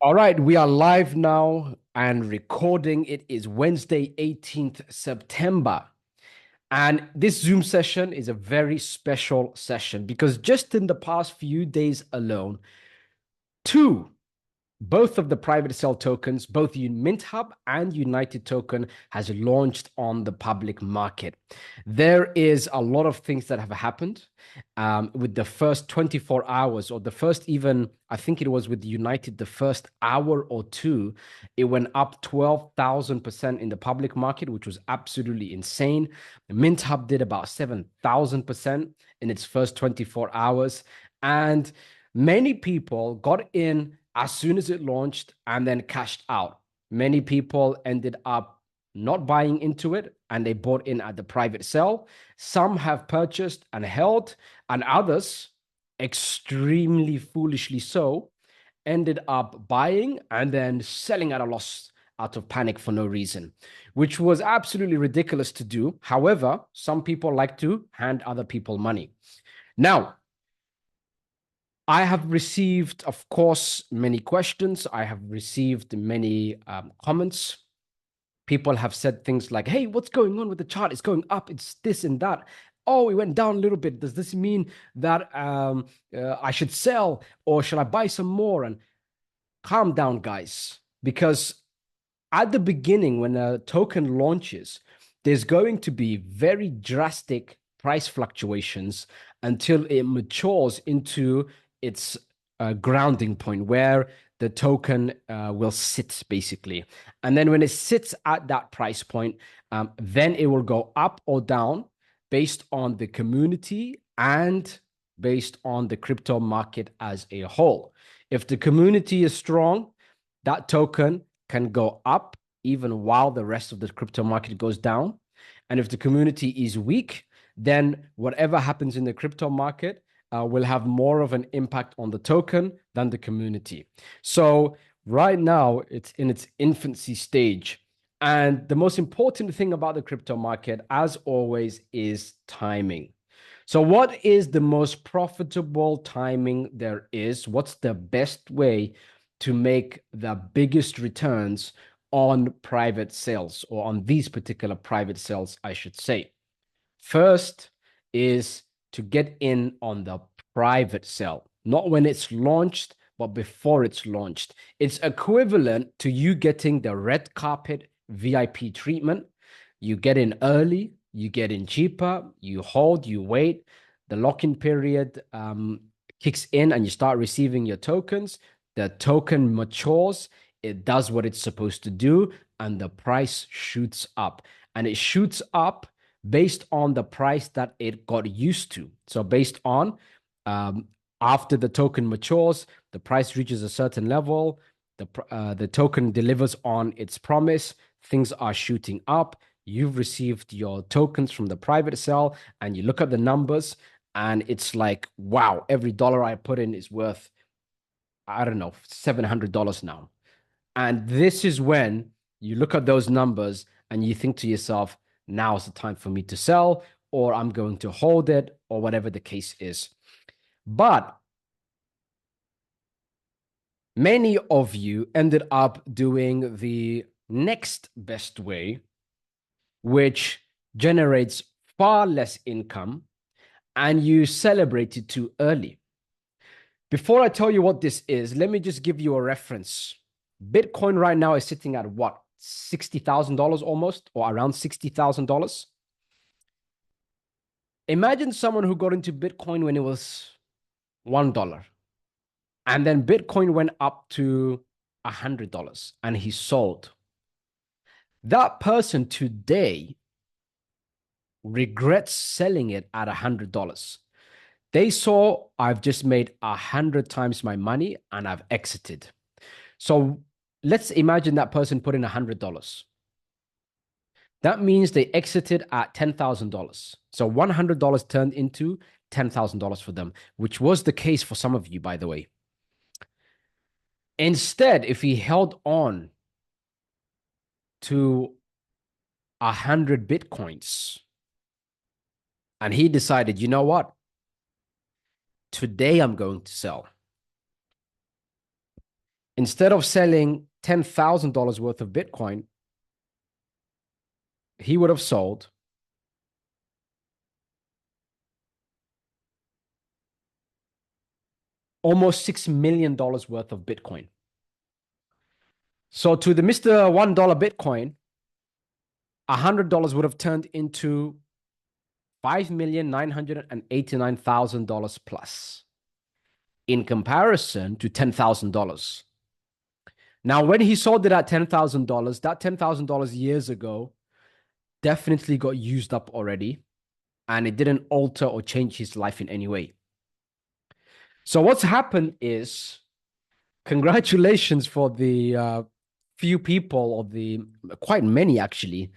All right, we are live now and recording. It is Wednesday, 18th September. And this Zoom session is a very special session because just in the past few days alone, two both of the private sale tokens, both MintHub and United Token, has launched on the public market. There is a lot of things that have happened with the first 24 hours, or the first even, I think it was with United, the first hour or two, it went up 12,000% in the public market, which was absolutely insane. MintHub did about 7,000% in its first 24 hours. And many people got in as soon as it launched and then cashed out. Many people ended up not buying into it and they bought in at the private sale. Some have purchased and held, and others, extremely foolishly so, ended up buying and then selling at a loss out of panic for no reason, which was absolutely ridiculous to do. However, some people like to hand other people money. Now, I have received, of course, many questions. I have received many comments. People have said things like, hey, what's going on with the chart? It's going up. It's this and that. Oh, it went down a little bit. Does this mean that I should sell or should I buy some more? And calm down, guys, because at the beginning, when a token launches, there's going to be very drastic price fluctuations until it matures into its grounding point where the token will sit basically. And then when it sits at that price point, then it will go up or down based on the community and based on the crypto market as a whole. If the community is strong, that token can go up even while the rest of the crypto market goes down. And if the community is weak, then whatever happens in the crypto market will have more of an impact on the token than the community. So right now, it's in its infancy stage. And the most important thing about the crypto market, as always, is timing. So, what is the most profitable timing there is? What's the best way to make the biggest returns on private sales, or on these particular private sales, I should say? First is to get in on the private sale, not when it's launched, but before it's launched. It's equivalent to you getting the red carpet VIP treatment. You get in early, you get in cheaper, you hold, you wait. The lock-in period kicks in and you start receiving your tokens. The token matures, it does what it's supposed to do, and the price shoots up. And it shoots up based on the price that it got used to. So based on um, after the token matures, the price reaches a certain level, the token delivers on its promise, things are shooting up. You've received your tokens from the private sale, and you look at the numbers, and it's like, wow, every dollar I put in is worth, I don't know, $700 now. And this is when you look at those numbers and you think to yourself, now's the time for me to sell, or I'm going to hold it, or whatever the case is. But many of you ended up doing the next best way, which generates far less income, and you celebrate it too early. Before I tell you what this is, let me just give you a reference. Bitcoin right now is sitting at what? $60,000 almost, or around $60,000. Imagine someone who got into Bitcoin when it was $1, and then Bitcoin went up to $100 and he sold. That person today regrets selling it at $100. They saw, I've just made 100 times my money and I've exited. So let's imagine that person put in $100. That means they exited at $10,000. So $100 turned into $10,000 for them, which was the case for some of you, by the way. Instead, if he held on to 100 Bitcoins and he decided, you know what? Today I'm going to sell. Instead of selling $10,000 worth of Bitcoin, he would have sold almost $6 million worth of Bitcoin. So to the Mr. $1 Bitcoin, $100 would have turned into $5,989,000 plus in comparison to $10,000. Now, when he sold it at $10,000, that $10,000 years ago definitely got used up already, and it didn't alter or change his life in any way. So what's happened is, congratulations for the few people, or the quite many actually,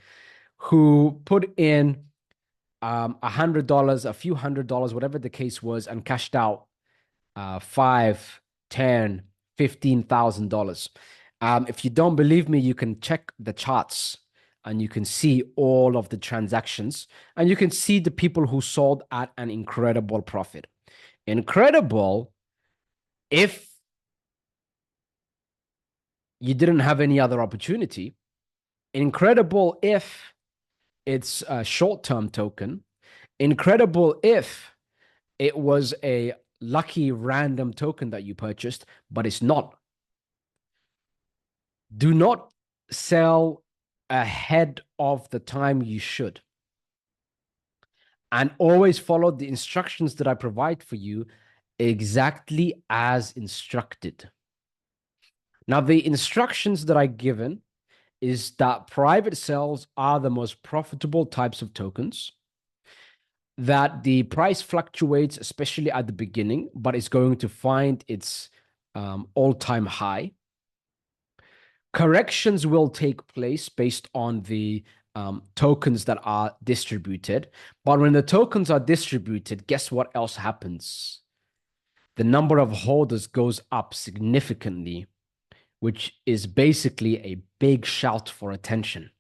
who put in $100, a few $100, whatever the case was, and cashed out five, 10, $15,000. If you don't believe me, you can check the charts and you can see all of the transactions, and you can see the people who sold at an incredible profit. Incredible if you didn't have any other opportunity. Incredible if it's a short-term token. Incredible if it was a lucky random token that you purchased, but it's not. Do not sell ahead of the time you should. And always follow the instructions that I provide for you exactly as instructed. Now, the instructions that I've given is that private sales are the most profitable types of tokens, that the price fluctuates, especially at the beginning, but it's going to find its all-time high. Corrections will take place based on the tokens that are distributed. But when the tokens are distributed, guess what else happens? The number of holders goes up significantly, which is basically a big shout for attention.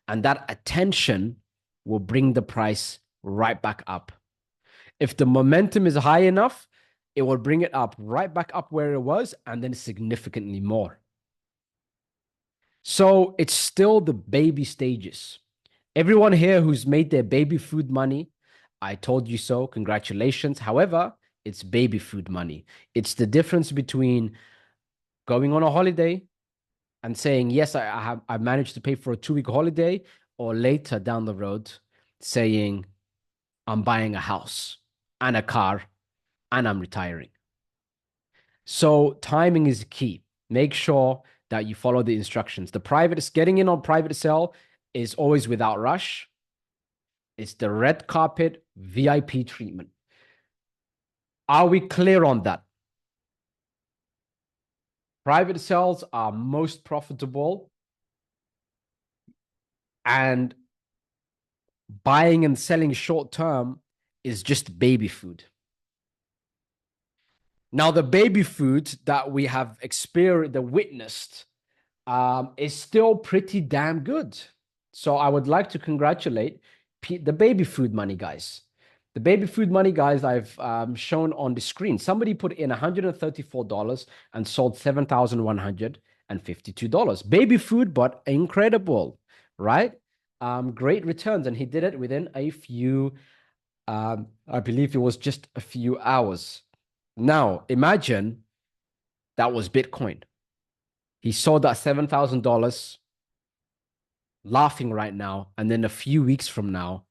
And that attention will bring the price right back up. If the momentum is high enough, it will bring it up right back up where it was, and then significantly more. So it's still the baby stages. Everyone here who's made their baby food money, I told you so, congratulations. However, it's baby food money. It's the difference between going on a holiday and saying, yes, I managed to pay for a 2-week holiday, or later down the road saying, I'm buying a house and a car and I'm retiring. So timing is key. Make sure that you follow the instructions. Getting in on private sale is always without rush. It's the red carpet VIP treatment. Are we clear on that? Private sales are most profitable, and buying and selling short term is just baby food. Now, the baby food that we have witnessed, is still pretty damn good. So I would like to congratulate the baby food money guys. The baby food money guys I've shown on the screen. Somebody put in $134 and sold $7,152. Baby food, but incredible, right? Great returns. And he did it within a few, I believe it was just a few hours. Now, imagine that was Bitcoin. He sold that $7,000 laughing right now, and then a few weeks from now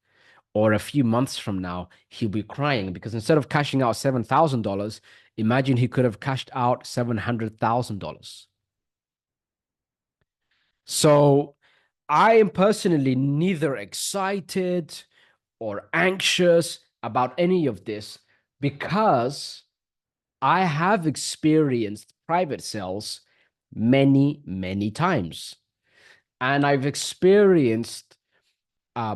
or a few months from now, he'll be crying, because instead of cashing out $7,000, imagine he could have cashed out $700,000. So I am personally neither excited or anxious about any of this, because I have experienced private sales many, many times. And I've experienced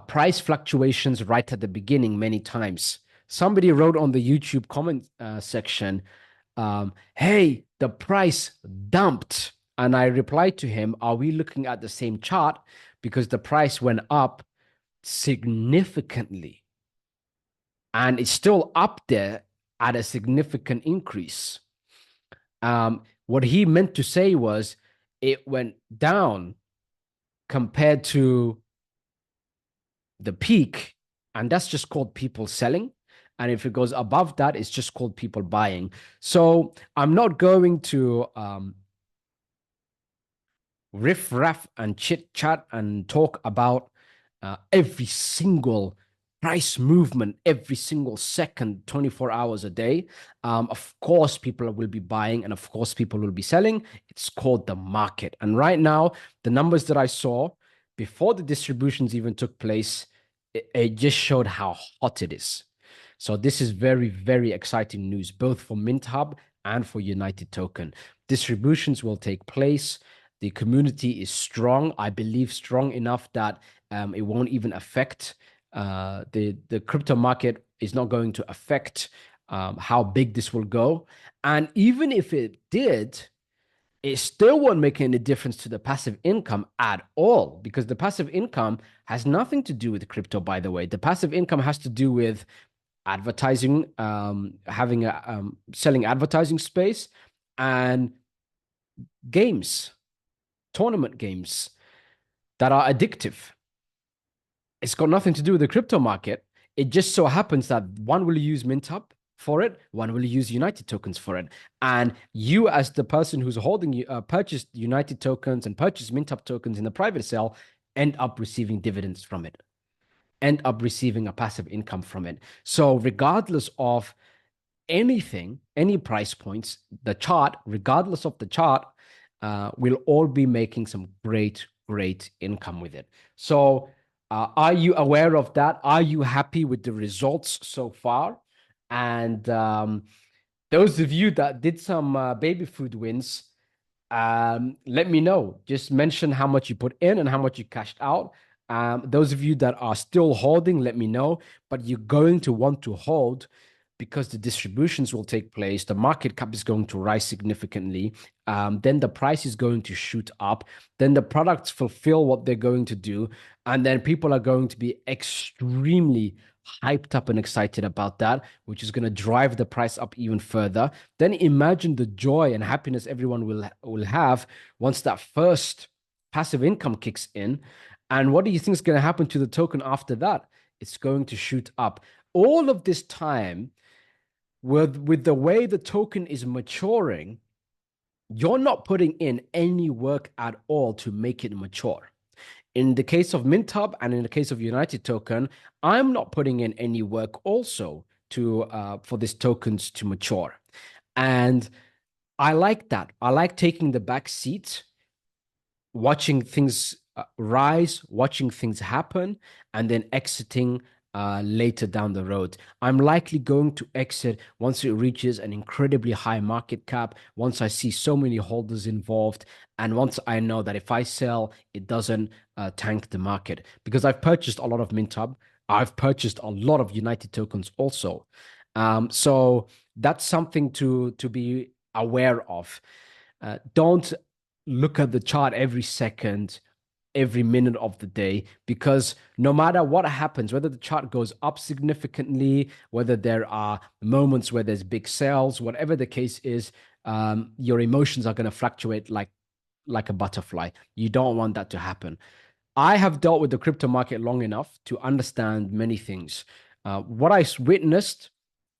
price fluctuations right at the beginning many times. Somebody wrote on the YouTube comment section, hey, the price dumped. And I replied to him, are we looking at the same chart? Because the price went up significantly. And it's still up there at a significant increase. What he meant to say was it went down compared to the peak, and that's just called people selling. And if it goes above that, it's just called people buying. So I'm not going to riff raff and chit chat and talk about every single price movement every single second, 24 hours a day. Of course, people will be buying and of course, people will be selling. It's called the market. And right now, the numbers that I saw before the distributions even took place, it just showed how hot it is. So this is very, very exciting news, both for MintHub and for United Token. Distributions will take place. The community is strong. I believe strong enough that it won't even affect the crypto market is not going to affect how big this will go. And even if it did, it still won't make any difference to the passive income at all because the passive income has nothing to do with crypto, by the way. The passive income has to do with advertising, having a selling advertising space and games, tournament games that are addictive. It's got nothing to do with the crypto market. It just so happens that one will use MintHub for it, one will use United tokens for it. And you, as the person who's holding purchased United tokens and purchased MintHub tokens in the private sale, end up receiving dividends from it, end up receiving a passive income from it. So, regardless of anything, any price points, the chart, regardless of the chart, we'll all be making some great, great income with it. So, are you aware of that? Are you happy with the results so far? And those of you that did some baby food wins, let me know. Just mention how much you put in and how much you cashed out. Those of you that are still holding, let me know. But you're going to want to hold because the distributions will take place. The market cap is going to rise significantly. Then the price is going to shoot up. Then the products fulfill what they're going to do. And then people are going to be extremely hyped up and excited about that, which is going to drive the price up even further. Then imagine the joy and happiness everyone will have once that first passive income kicks in. And what do you think is going to happen to the token after that? It's going to shoot up. All of this time, with the way the token is maturing, you're not putting in any work at all to make it mature. In the case of MintHub and in the case of United Token, I'm not putting in any work also to for these tokens to mature. And I like that. I like taking the back seat, watching things rise, watching things happen, and then exiting later down the road. I'm likely going to exit once it reaches an incredibly high market cap, once I see so many holders involved, and once I know that if I sell, it doesn't tank the market. Because I've purchased a lot of MintHub, I've purchased a lot of United tokens also. So that's something to be aware of. Don't look at the chart every second, every minute of the day, because no matter what happens, whether the chart goes up significantly, whether there are moments where there's big sales, whatever the case is, your emotions are going to fluctuate like a butterfly. You don't want that to happen. I have dealt with the crypto market long enough to understand many things. What I witnessed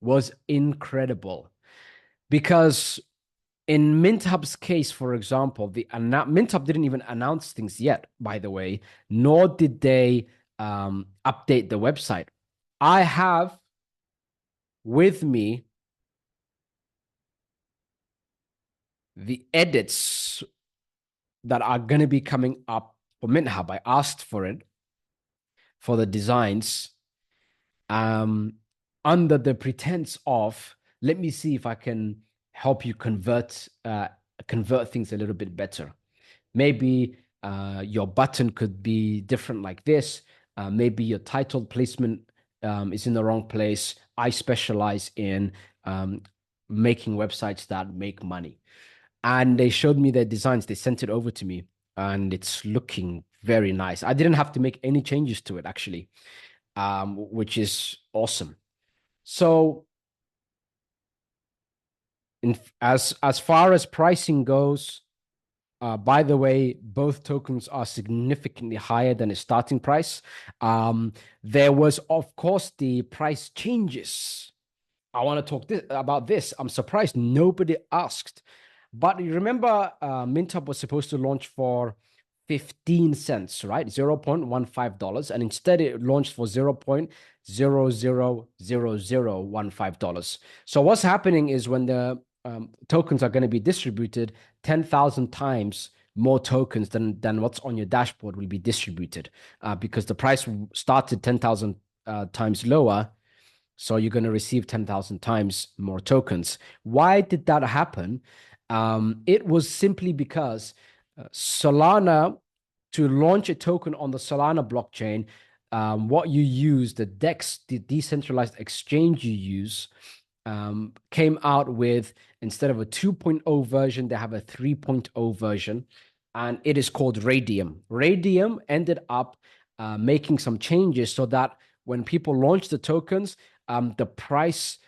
was incredible because in MintHub's case, for example, MintHub didn't even announce things yet, by the way, nor did they update the website. I have with me the edits that are going to be coming up for MintHub. I asked for it for the designs under the pretense of, let me see if I can help you convert things a little bit better. Maybe your button could be different like this. Maybe your title placement is in the wrong place. I specialize in making websites that make money. And they showed me their designs. They sent it over to me, and it's looking very nice. I didn't have to make any changes to it, actually, which is awesome. So As far as pricing goes, by the way, both tokens are significantly higher than its starting price. Um, there was, of course, the price changes. I want to talk about this. I'm surprised nobody asked. But you remember, MintHub was supposed to launch for 15 cents, right? $0.15. And instead, it launched for $0.000015. So what's happening is when the tokens are going to be distributed, 10,000 times more tokens than what's on your dashboard will be distributed because the price started 10,000 times lower, so you're going to receive 10,000 times more tokens. Why did that happen? It was simply because Solana, to launch a token on the Solana blockchain, what you use, the DEX, the decentralized exchange you use, came out with, instead of a 2.0 version, they have a 3.0 version, and it is called Radium. Radium ended up making some changes so that when people launch the tokens, the price,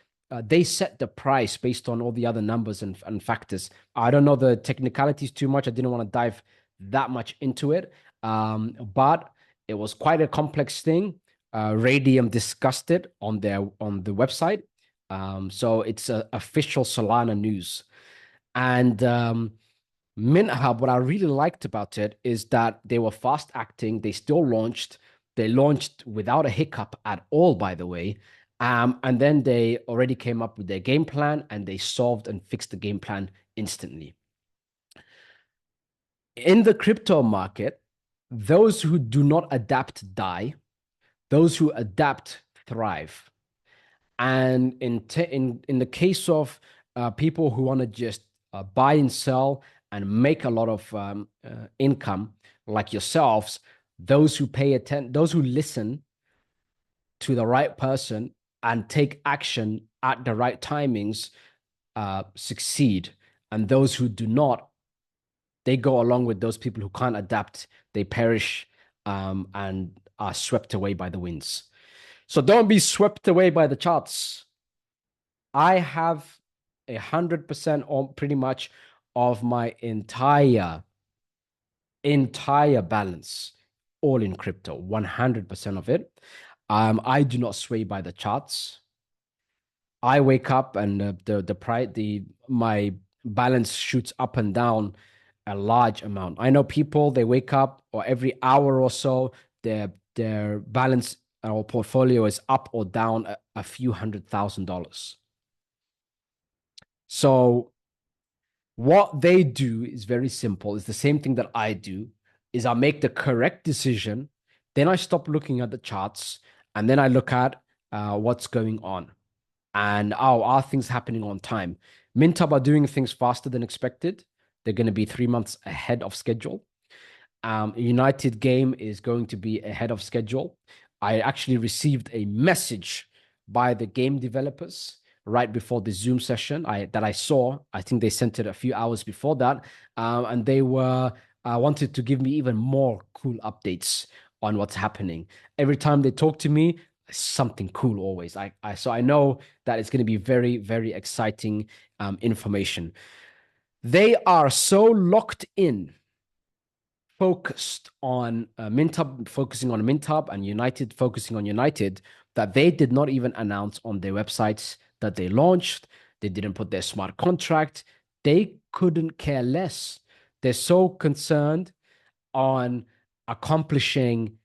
they set the price based on all the other numbers and factors. I don't know the technicalities too much. I didn't want to dive that much into it. But it was quite a complex thing. Radium discussed it on the website. So it's official Solana news. And MintHub, what I really liked about it is that they were fast acting. They still launched. They launched without a hiccup at all, by the way. And then they already came up with their game plan and they solved and fixed the game plan instantly. In the crypto market, those who do not adapt die, those who adapt thrive. And in the case of people who want to just buy and sell and make a lot of income, like yourselves, those who listen to the right person and take action at the right timings, succeed. And those who do not, they go along with those people who can't adapt. They perish and are swept away by the winds. So don't be swept away by the charts. I have 100% on pretty much of my entire balance all in crypto, 100% of it. I do not sway by the charts. I wake up and the price, my balance shoots up and down a large amount. I know people, they wake up or every hour or so, their balance or portfolio is up or down a few $100,000. So what they do is very simple. It's the same thing that I do, is I make the correct decision, then I stop looking at the charts, and then I look at what's going on. And oh, are things happening on time? MintHub are doing things faster than expected. They're going to be 3 months ahead of schedule. United Game is going to be ahead of schedule. I actually received a message by the game developers right before the Zoom session that I saw. I think they sent it a few hours before that, and they were wanted to give me even more cool updates on what's happening. Every time they talk to me, something cool always. So I know that it's going to be very, very exciting information. They are so locked in, focused on MintHub, focusing on MintHub, and United focusing on United, that they did not even announce on their websites that they launched. They didn't put their smart contract. They couldn't care less. They're so concerned on accomplishing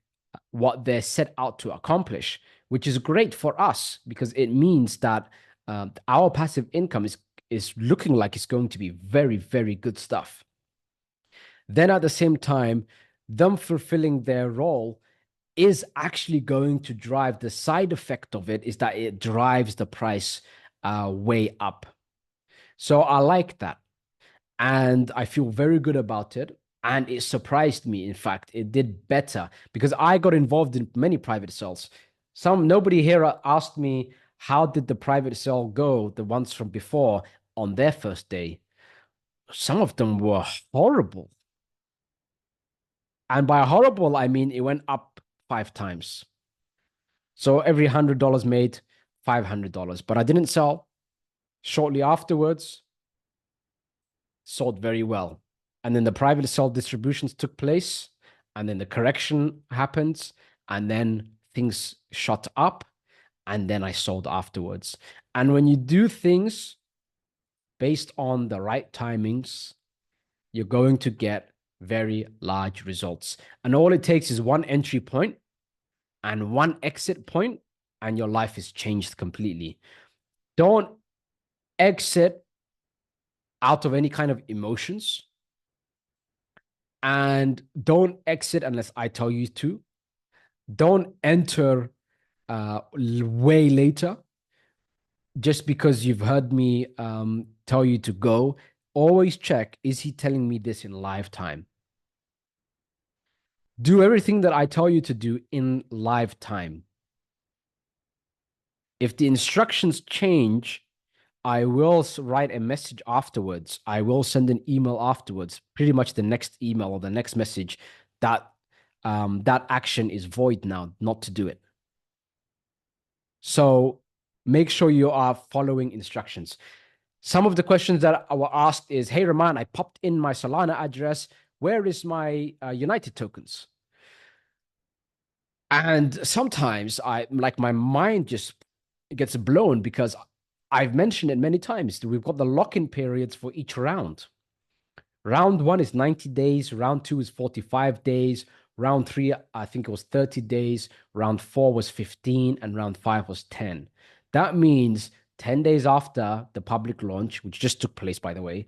what they're set out to accomplish, which is great for us because it means that our passive income is looking like it's going to be very, very good stuff. Then at the same time, them fulfilling their role is actually going to drive, the side effect of it is that it drives the price way up. So I like that. And I feel very good about it. And it surprised me. In fact, it did better because I got involved in many private sales. Nobody here asked me, how did the private sale go, the ones from before, on their first day? Some of them were horrible. And by horrible, I mean it went up 5 times. So every $100 made $500. But I didn't sell. Shortly afterwards, sold very well. And then the private sell distributions took place, and then the correction happens, and then things shot up, and then I sold afterwards. And when you do things based on the right timings, you're going to get very large results. And all it takes is one entry point and one exit point, and your life is changed completely. Don't exit out of any kind of emotions, and don't exit unless I tell you to. Don't enter way later just because you've heard me tell you to go. Always check, is he telling me this in live time? Do everything that I tell you to do in live time. If the instructions change, I will write a message afterwards. I will send an email afterwards, pretty much the next email or the next message that that action is void now, not to do it. So make sure you are following instructions. Some of the questions that I were asked is, hey, Rahman, I popped in my Solana address. Where is my United tokens? And sometimes my mind just gets blown because I've mentioned it many times. We've got the lock-in periods for each round. Round one is 90 days. Round two is 45 days. Round three, I think it was 30 days. Round four was 15, and round five was 10. That means 10 days after the public launch, which just took place, by the way,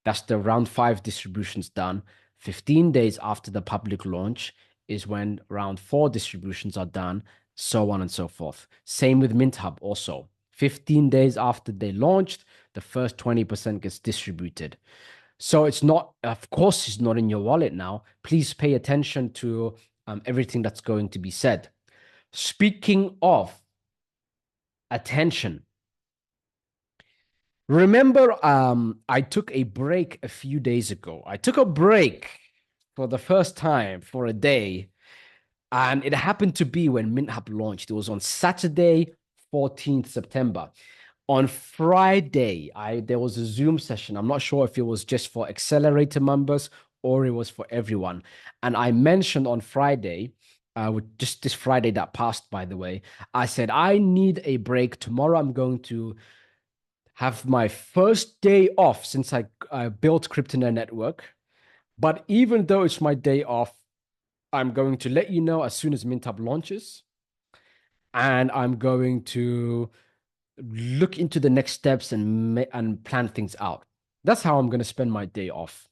that's the round five distributions done. 15 days after the public launch is when round four distributions are done, so on and so forth. Same with MintHub also. 15 days after they launched, the first 20% gets distributed. So it's not, of course, it's not in your wallet now. Please pay attention to everything that's going to be said. Speaking of attention, remember, I took a break a few days ago. I took a break for the first time for a day, and it happened to be when MintHub launched. It was on Saturday, 14th September. On Friday, there was a Zoom session. I'm not sure if it was just for accelerator members or it was for everyone. And I mentioned on Friday, just this Friday that passed, by the way, I said, I need a break. Tomorrow, I'm going to have my first day off since I built Cryptonaire Network. But even though it's my day off, I'm going to let you know as soon as MintHub launches. And I'm going to look into the next steps and plan things out. That's how I'm going to spend my day off.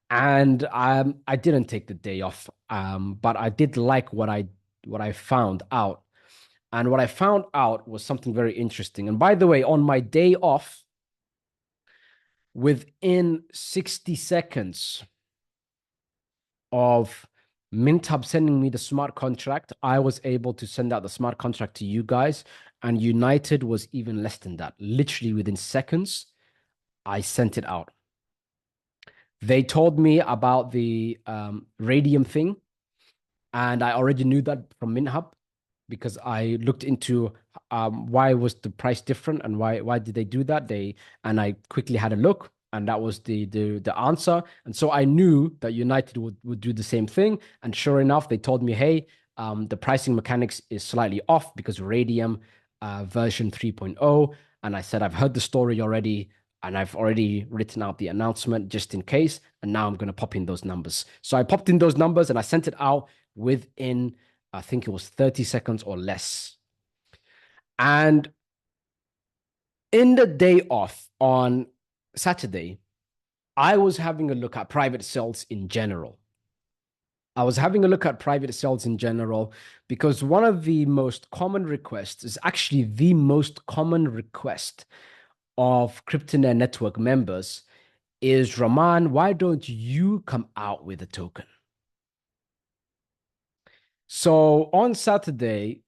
And I didn't take the day off, but I did like what I found out. And what I found out was something very interesting. And by the way, on my day off, within 60 seconds of MintHub sending me the smart contract, I was able to send out the smart contract to you guys. And United was even less than that. Literally within seconds, I sent it out. They told me about the radium thing, and I already knew that from MintHub because I looked into why was the price different and why did they do that. And I quickly had a look, and that was the answer. And so I knew that United would do the same thing. And sure enough, they told me, hey, the pricing mechanics is slightly off because radium version 3.0. And I said, I've heard the story already. And I've already written out the announcement just in case. And now I'm going to pop in those numbers. So I popped in those numbers and I sent it out within, I think it was 30 seconds or less. And in the day off on Saturday, I was having a look at private sales in general. I was having a look at private sales in general because one of the most common requests is actually the most common request of Cryptonaire network members is, Rahman, why don't you come out with a token? So on Saturday,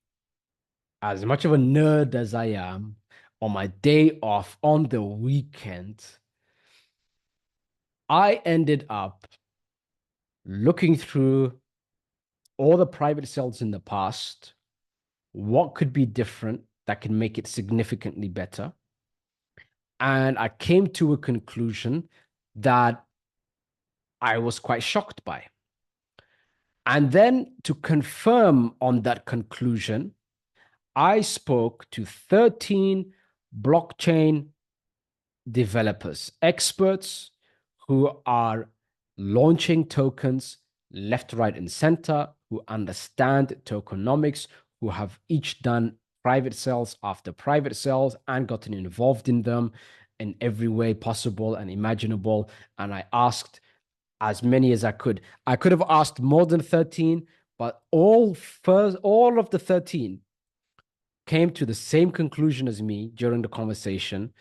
as much of a nerd as I am, on my day off on the weekend, I ended up looking through all the private sales in the past, what could be different that can make it significantly better. And I came to a conclusion that I was quite shocked by. And then to confirm on that conclusion, I spoke to 13 blockchain developers, experts who are launching tokens left, right, and center, who understand tokenomics, who have each done private sales after private sales and gotten involved in them in every way possible and imaginable. And I asked as many as I could. I could have asked more than 13, but all of the 13 came to the same conclusion as me during the conversation.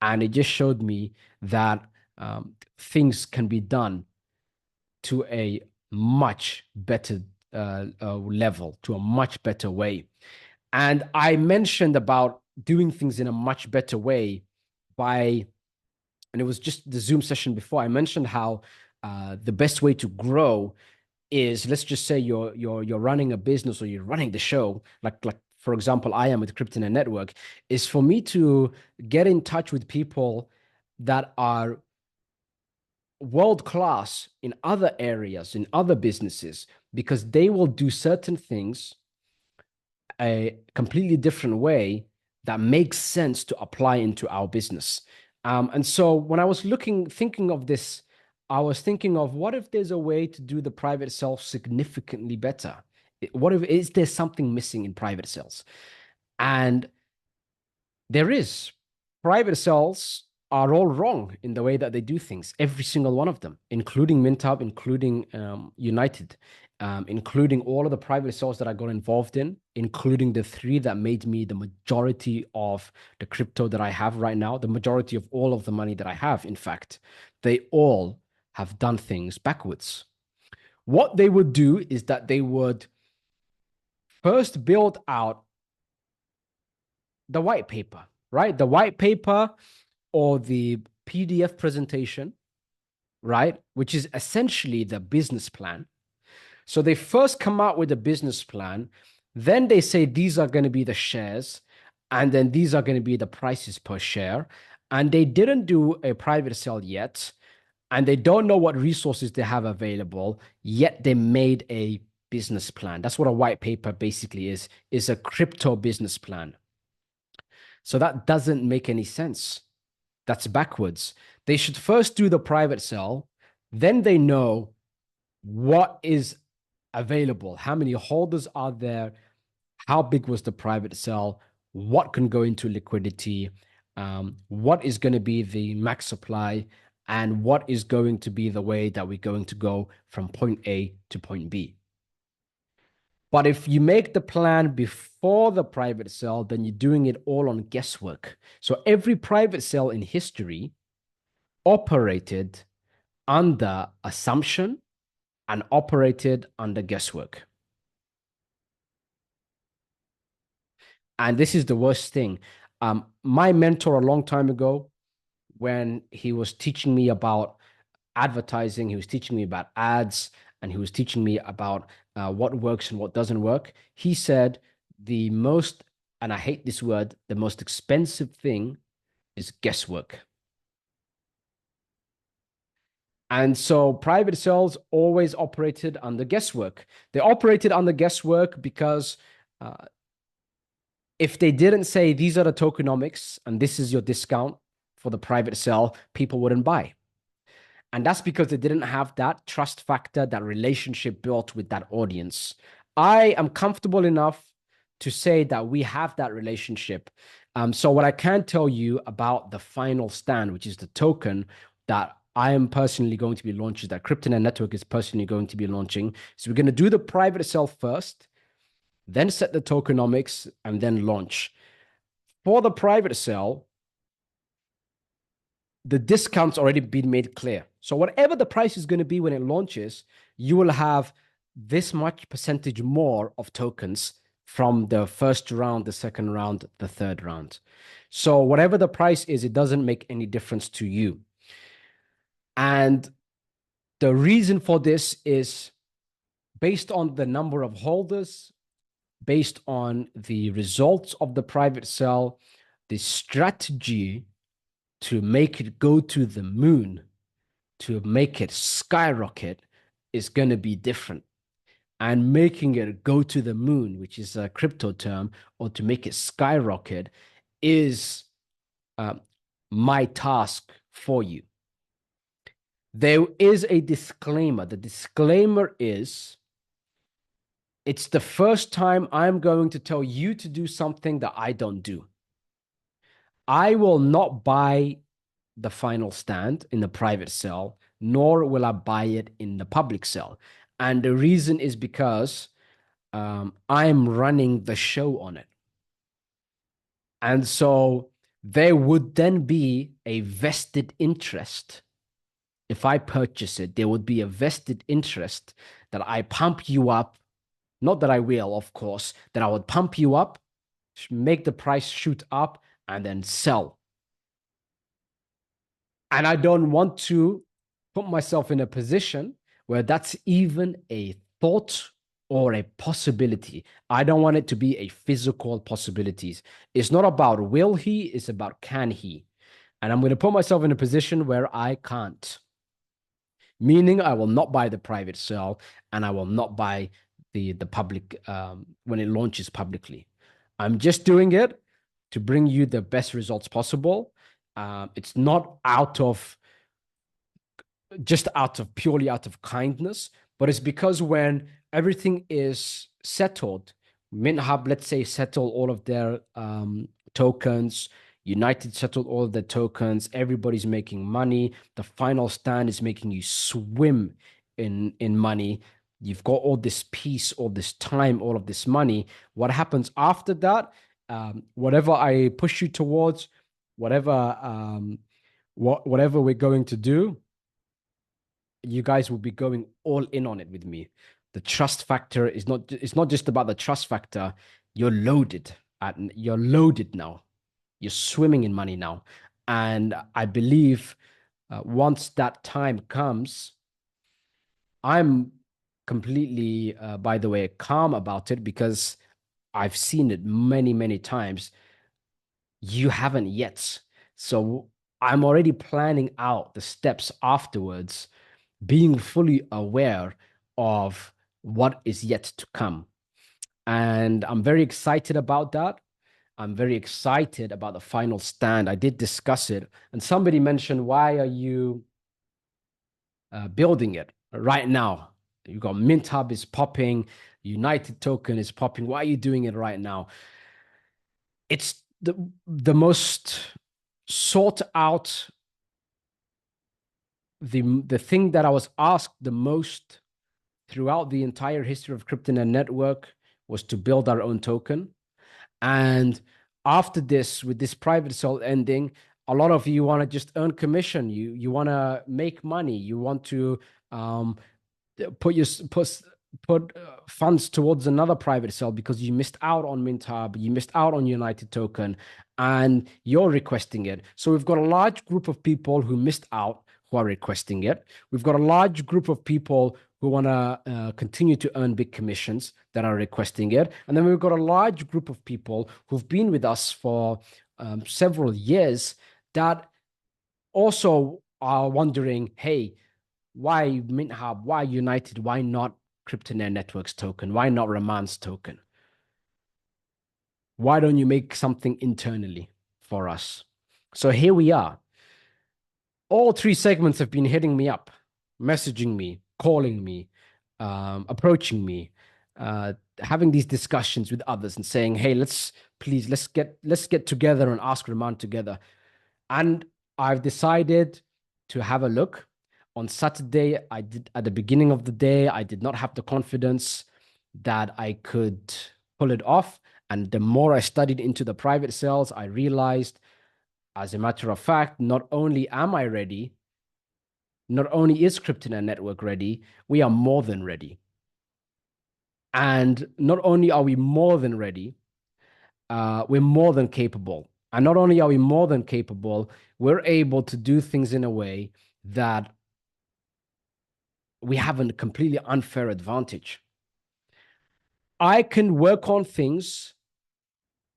And it just showed me that things can be done to a much better level, to a much better way. And I mentioned about doing things in a much better way by, and it was just the Zoom session before, I mentioned how the best way to grow is, let's just say you're running a business or you're running the show, like for example, I am with Cryptonaire Network, is for me to get in touch with people that are world class in other areas, in other businesses, because they will do certain things a completely different way that makes sense to apply into our business. And so when I was thinking of this, I was thinking of, what if there's a way to do the private sales significantly better? What if, is there something missing in private sales? And there is. Private sales are all wrong in the way that they do things, every single one of them, including MintHub, including United, including all of the private sales that I got involved in, including the three that made me the majority of the crypto that I have right now, the majority of all of the money that I have, in fact, they all have done things backwards. What they would do is that they would first build out the white paper, right? The white paper or the PDF presentation, right? Which is essentially the business plan. So they first come out with a business plan. Then they say these are going to be the shares. And then these are going to be the prices per share. And they didn't do a private sale yet. And they don't know what resources they have available, yet they made a business plan. That's what a white paper basically is a crypto business plan. So that doesn't make any sense. That's backwards. They should first do the private sale, then they know what is available, how many holders are there, how big was the private sale, what can go into liquidity, what is going to be the max supply, and what is going to be the way that we're going to go from point A to point B. But if you make the plan before the private sale, then you're doing it all on guesswork. So every private sale in history operated under assumption and operated under guesswork. And this is the worst thing. My mentor a long time ago, when he was teaching me about advertising, he was teaching me about ads, and he was teaching me about what works and what doesn't work. He said the most, and I hate this word, the most expensive thing is guesswork. And so private sales always operated under guesswork. They operated under guesswork because if they didn't say these are the tokenomics and this is your discount for the private sale, people wouldn't buy. And that's because they didn't have that trust factor, that relationship built with that audience. I am comfortable enough to say that we have that relationship. So what I can tell you about the final stand, which is the token that I am personally going to be launching, that Cryptonaire Network is personally going to be launching. So we're going to do the private sale first, then set the tokenomics, and then launch. For the private sale, the discount's already been made clear. So whatever the price is going to be when it launches, you will have this much percentage more of tokens from the first round, the second round, the third round. So whatever the price is, it doesn't make any difference to you. And the reason for this is based on the number of holders, based on the results of the private sale, the strategy to make it go to the moon to make it skyrocket is going to be different. And making it go to the moon, which is a crypto term, or to make it skyrocket, is um, my task for you. There is a disclaimer. The disclaimer is it's the first time I'm going to tell you to do something that I don't do. I will not buy the final stand in the private sale, nor will I buy it in the public sale. And the reason is because I'm running the show on it. And so there would then be a vested interest. If I purchase it, there would be a vested interest that I pump you up. Not that I will, of course, that I would pump you up, make the price shoot up, and then sell. And I don't want to put myself in a position where that's even a thought or a possibility. I don't want it to be a physical possibility. It's not about will he, it's about can he. And I'm going to put myself in a position where I can't. Meaning I will not buy the private sale and I will not buy the public when it launches publicly. I'm just doing it to bring you the best results possible. It's not purely out of kindness, but it's because when everything is settled, MintHub, let's say, settle all of their tokens. United settled all of their tokens. Everybody's making money. The final stand is making you swim in money. You've got all this peace, all this time, all of this money. What happens after that? Whatever I push you towards, whatever we're going to do, you guys will be going all in on it with me. The trust factor is not, it's not just about the trust factor. You're loaded now. You're swimming in money now. And I believe once that time comes, I'm completely, by the way, calm about it because I've seen it many, many times. You haven't yet. So I'm already planning out the steps afterwards, being fully aware of what is yet to come. And I'm very excited about that. I'm very excited about the final stand. I did discuss it, and somebody mentioned, why are you building it right now? You got MintHub is popping, United Token is popping. Why are you doing it right now? It's the most sought out, the thing that I was asked the most throughout the entire history of Cryptonaire network was to build our own token. And after this, with this private sale ending, a lot of you want to just earn commission. You want to make money. You want to put funds towards another private sale because you missed out on MintHub, you missed out on United Token, and you're requesting it. So we've got a large group of people who missed out who are requesting it. We've got a large group of people who want to continue to earn big commissions that are requesting it. And then we've got a large group of people who've been with us for several years that also are wondering, hey, why MintHub? Why United? Why not Cryptonaire Networks token? Why not Raman's token? Why don't you make something internally for us? So here we are. All three segments have been hitting me up, messaging me, calling me, approaching me, having these discussions with others and saying, hey, let's get together and ask Raman together. And I've decided to have a look. On Saturday, at the beginning of the day, I did not have the confidence that I could pull it off. And the more I studied into the private sales, I realized, as a matter of fact, not only am I ready, not only is Cryptonaire Network ready, we are more than ready. And not only are we more than ready, we're more than capable. And not only are we more than capable, we're able to do things in a way that we have a completely unfair advantage. I can work on things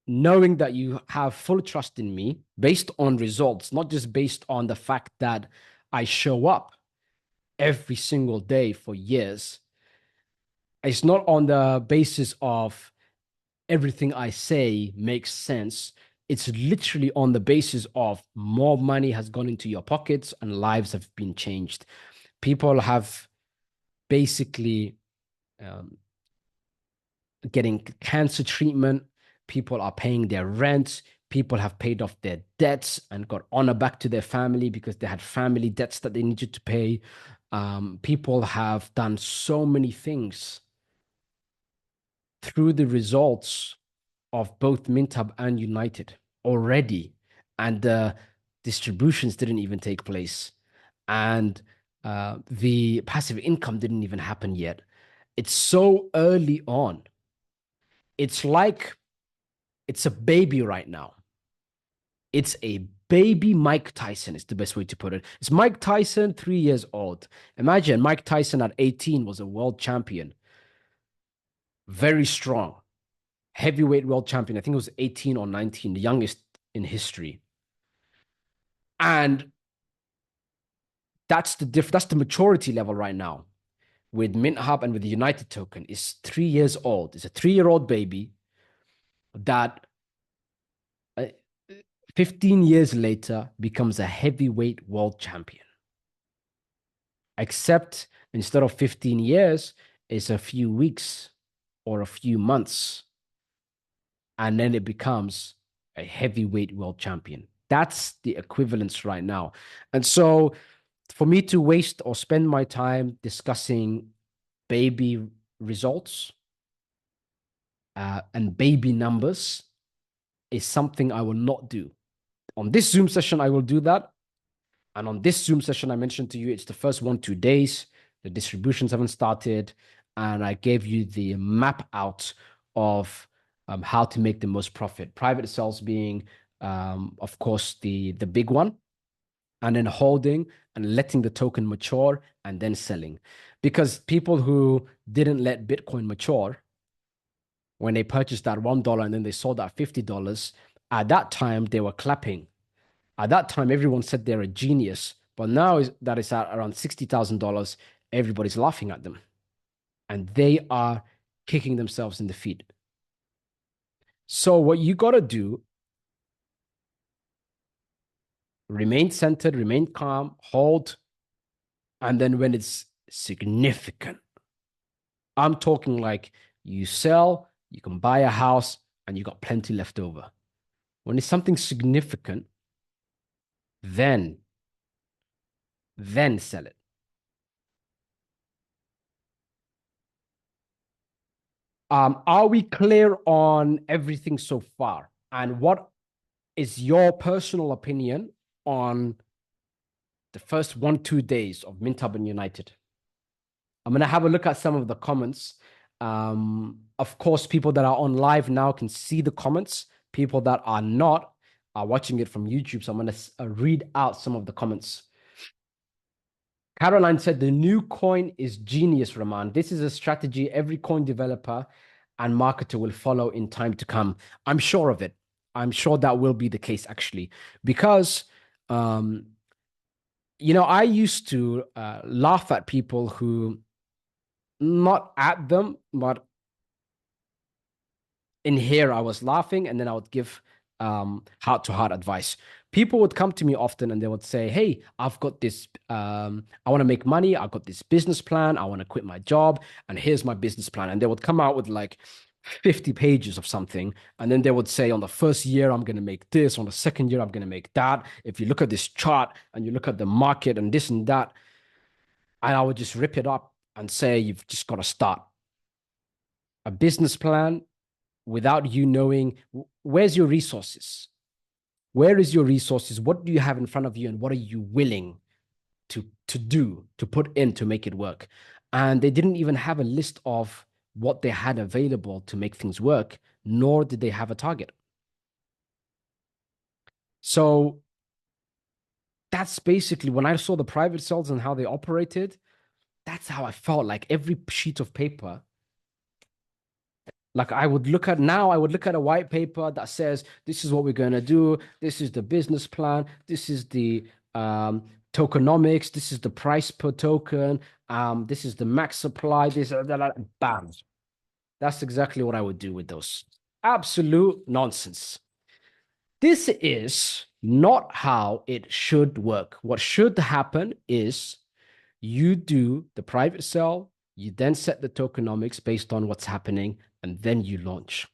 knowing that you have full trust in me based on results, not just based on the fact that I show up. every single day for years, it's not on the basis of everything I say makes sense. It's literally on the basis of more money has gone into your pockets and lives have been changed. People have basically um, getting cancer treatment. People are paying their rent. People have paid off their debts and got honor back to their family because they had family debts that they needed to pay. People have done so many things through the results of both MintHub and United already, and the distributions didn't even take place, and the passive income didn't even happen yet. It's so early on. It's like it's a baby right now. It's a baby Mike Tyson, is the best way to put it. It's Mike Tyson, 3 years old. Imagine Mike Tyson at 18 was a world champion, very strong, heavyweight world champion. I think it was 18 or 19, the youngest in history. And that's the maturity level right now with MintHub and with the United token. Is 3 years old. It's a 3-year-old baby that uh, 15 years later becomes a heavyweight world champion. Except instead of 15 years, it's a few weeks or a few months. And then it becomes a heavyweight world champion. That's the equivalence right now. And so for me to waste or spend my time discussing baby results and baby numbers is something I will not do. On this Zoom session, I will do that. And on this Zoom session, I mentioned to you, it's the first 1-2 days. The distributions haven't started. And I gave you the map out of how to make the most profit. Private sales being, of course, the big one. And then holding and letting the token mature and then selling. Because people who didn't let Bitcoin mature, when they purchased that $1 and then they sold at $50, at that time they were clapping. At that time, everyone said they're a genius. But now that it's at around $60,000, everybody's laughing at them. And they are kicking themselves in the feet. So what you got to do, remain centered, remain calm, hold. And then when it's significant, I'm talking like you sell, you can buy a house, and you got plenty left over. When it's something significant, then sell it. Are we clear on everything so far? And what is your personal opinion on the first 1-2 days of MintHub and United? I'm going to have a look at some of the comments. Of course, people that are on live now can see the comments. People that are not are watching it from YouTube. So I'm going to read out some of the comments. Caroline said, the new coin is genius, Rahman. This is a strategy every coin developer and marketer will follow in time to come. I'm sure of it. I'm sure that will be the case, actually, because, I used to laugh at people who, not at them, but in here, I was laughing and then I would give heart-to-heart advice. People would come to me often and they would say, hey, I've got this, I want to make money. I've got this business plan. I want to quit my job. And here's my business plan. And they would come out with like 50 pages of something. And then they would say, on the first year, I'm going to make this. On the second year, I'm going to make that. If you look at this chart and you look at the market and this and that, and I would just rip it up and say, you've just got to start. A business plan without you knowing where's your resources. Where is your resources? What do you have in front of you? And what are you willing to do, to put in to make it work? And they didn't even have a list of what they had available to make things work, nor did they have a target. So that's basically when I saw the private cells and how they operated, that's how I felt. Like every sheet of paper, like I would look at a white paper that says, this is what we're going to do. This is the business plan. This is the tokenomics. This is the price per token. This is the max supply. Bam. That's exactly what I would do with those. Absolute nonsense. This is not how it should work. What should happen is you do the private sell, you then set the tokenomics based on what's happening, and then you launch.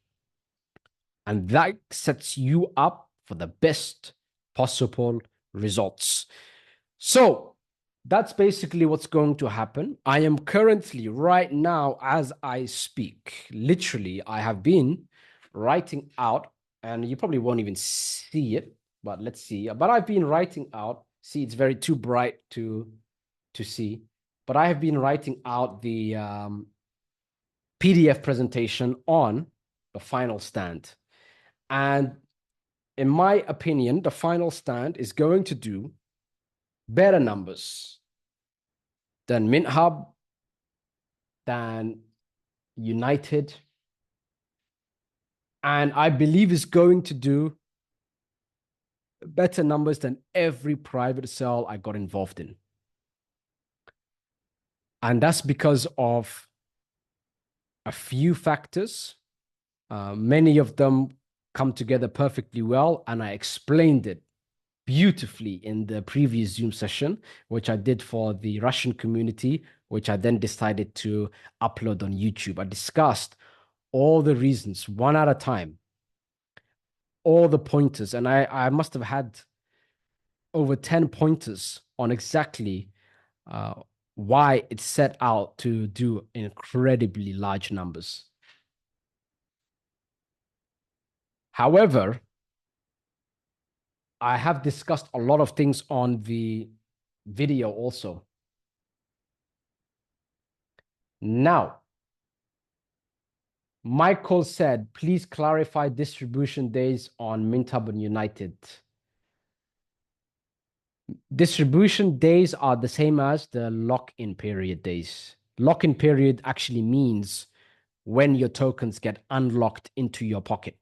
And that sets you up for the best possible results. So that's basically what's going to happen. I am currently, right now, as I speak, literally, I have been writing out, and you probably won't even see it, but let's see. But I've been writing out. See, it's very too bright to see. But I have been writing out the PDF presentation on the final stand. And in my opinion, the final stand is going to do better numbers than MintHub, than United, and I believe is going to do better numbers than every private sale I got involved in. And that's because of a few factors. Many of them come together perfectly well, and I explained it beautifully in the previous Zoom session, which I did for the Russian community, which I then decided to upload on YouTube. I discussed all the reasons, one at a time, all the pointers, and I must have had over 10 pointers on exactly uh, why it's set out to do incredibly large numbers. However, I have discussed a lot of things on the video also. Now, Michael said, please clarify distribution days on MintHub and United. Distribution days are the same as the lock-in period days. Lock-in period actually means when your tokens get unlocked into your pocket.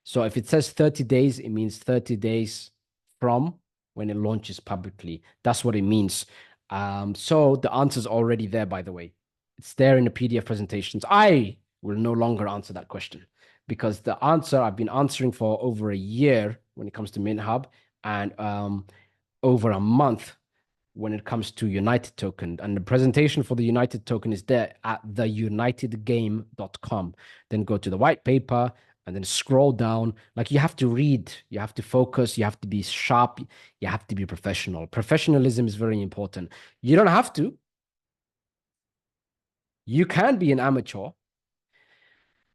So if it says 30 days, it means 30 days from when it launches publicly. That's what it means. So the answer's already there, by the way. It's there in the PDF presentations. I will no longer answer that question because the answer I've been answering for over a year when it comes to MintHub and over a month when it comes to United token. And the presentation for the United token is there at theunitedgame.com. Then go to the white paper and then scroll down. Like you have to read, you have to focus, you have to be sharp, you have to be professional. Professionalism is very important. You don't have to. You can be an amateur.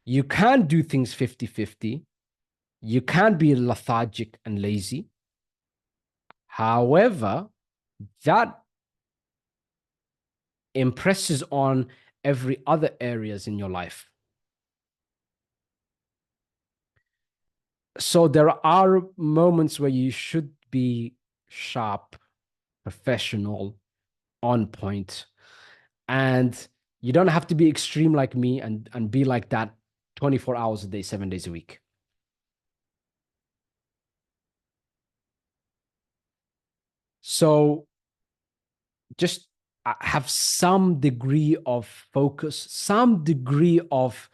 You can do things 50-50. You can be lethargic and lazy. However, that impresses on every other areas in your life. So there are moments where you should be sharp, professional, on point, and you don't have to be extreme like me and be like that 24 hours a day, 7 days a week. So just have some degree of focus, some degree of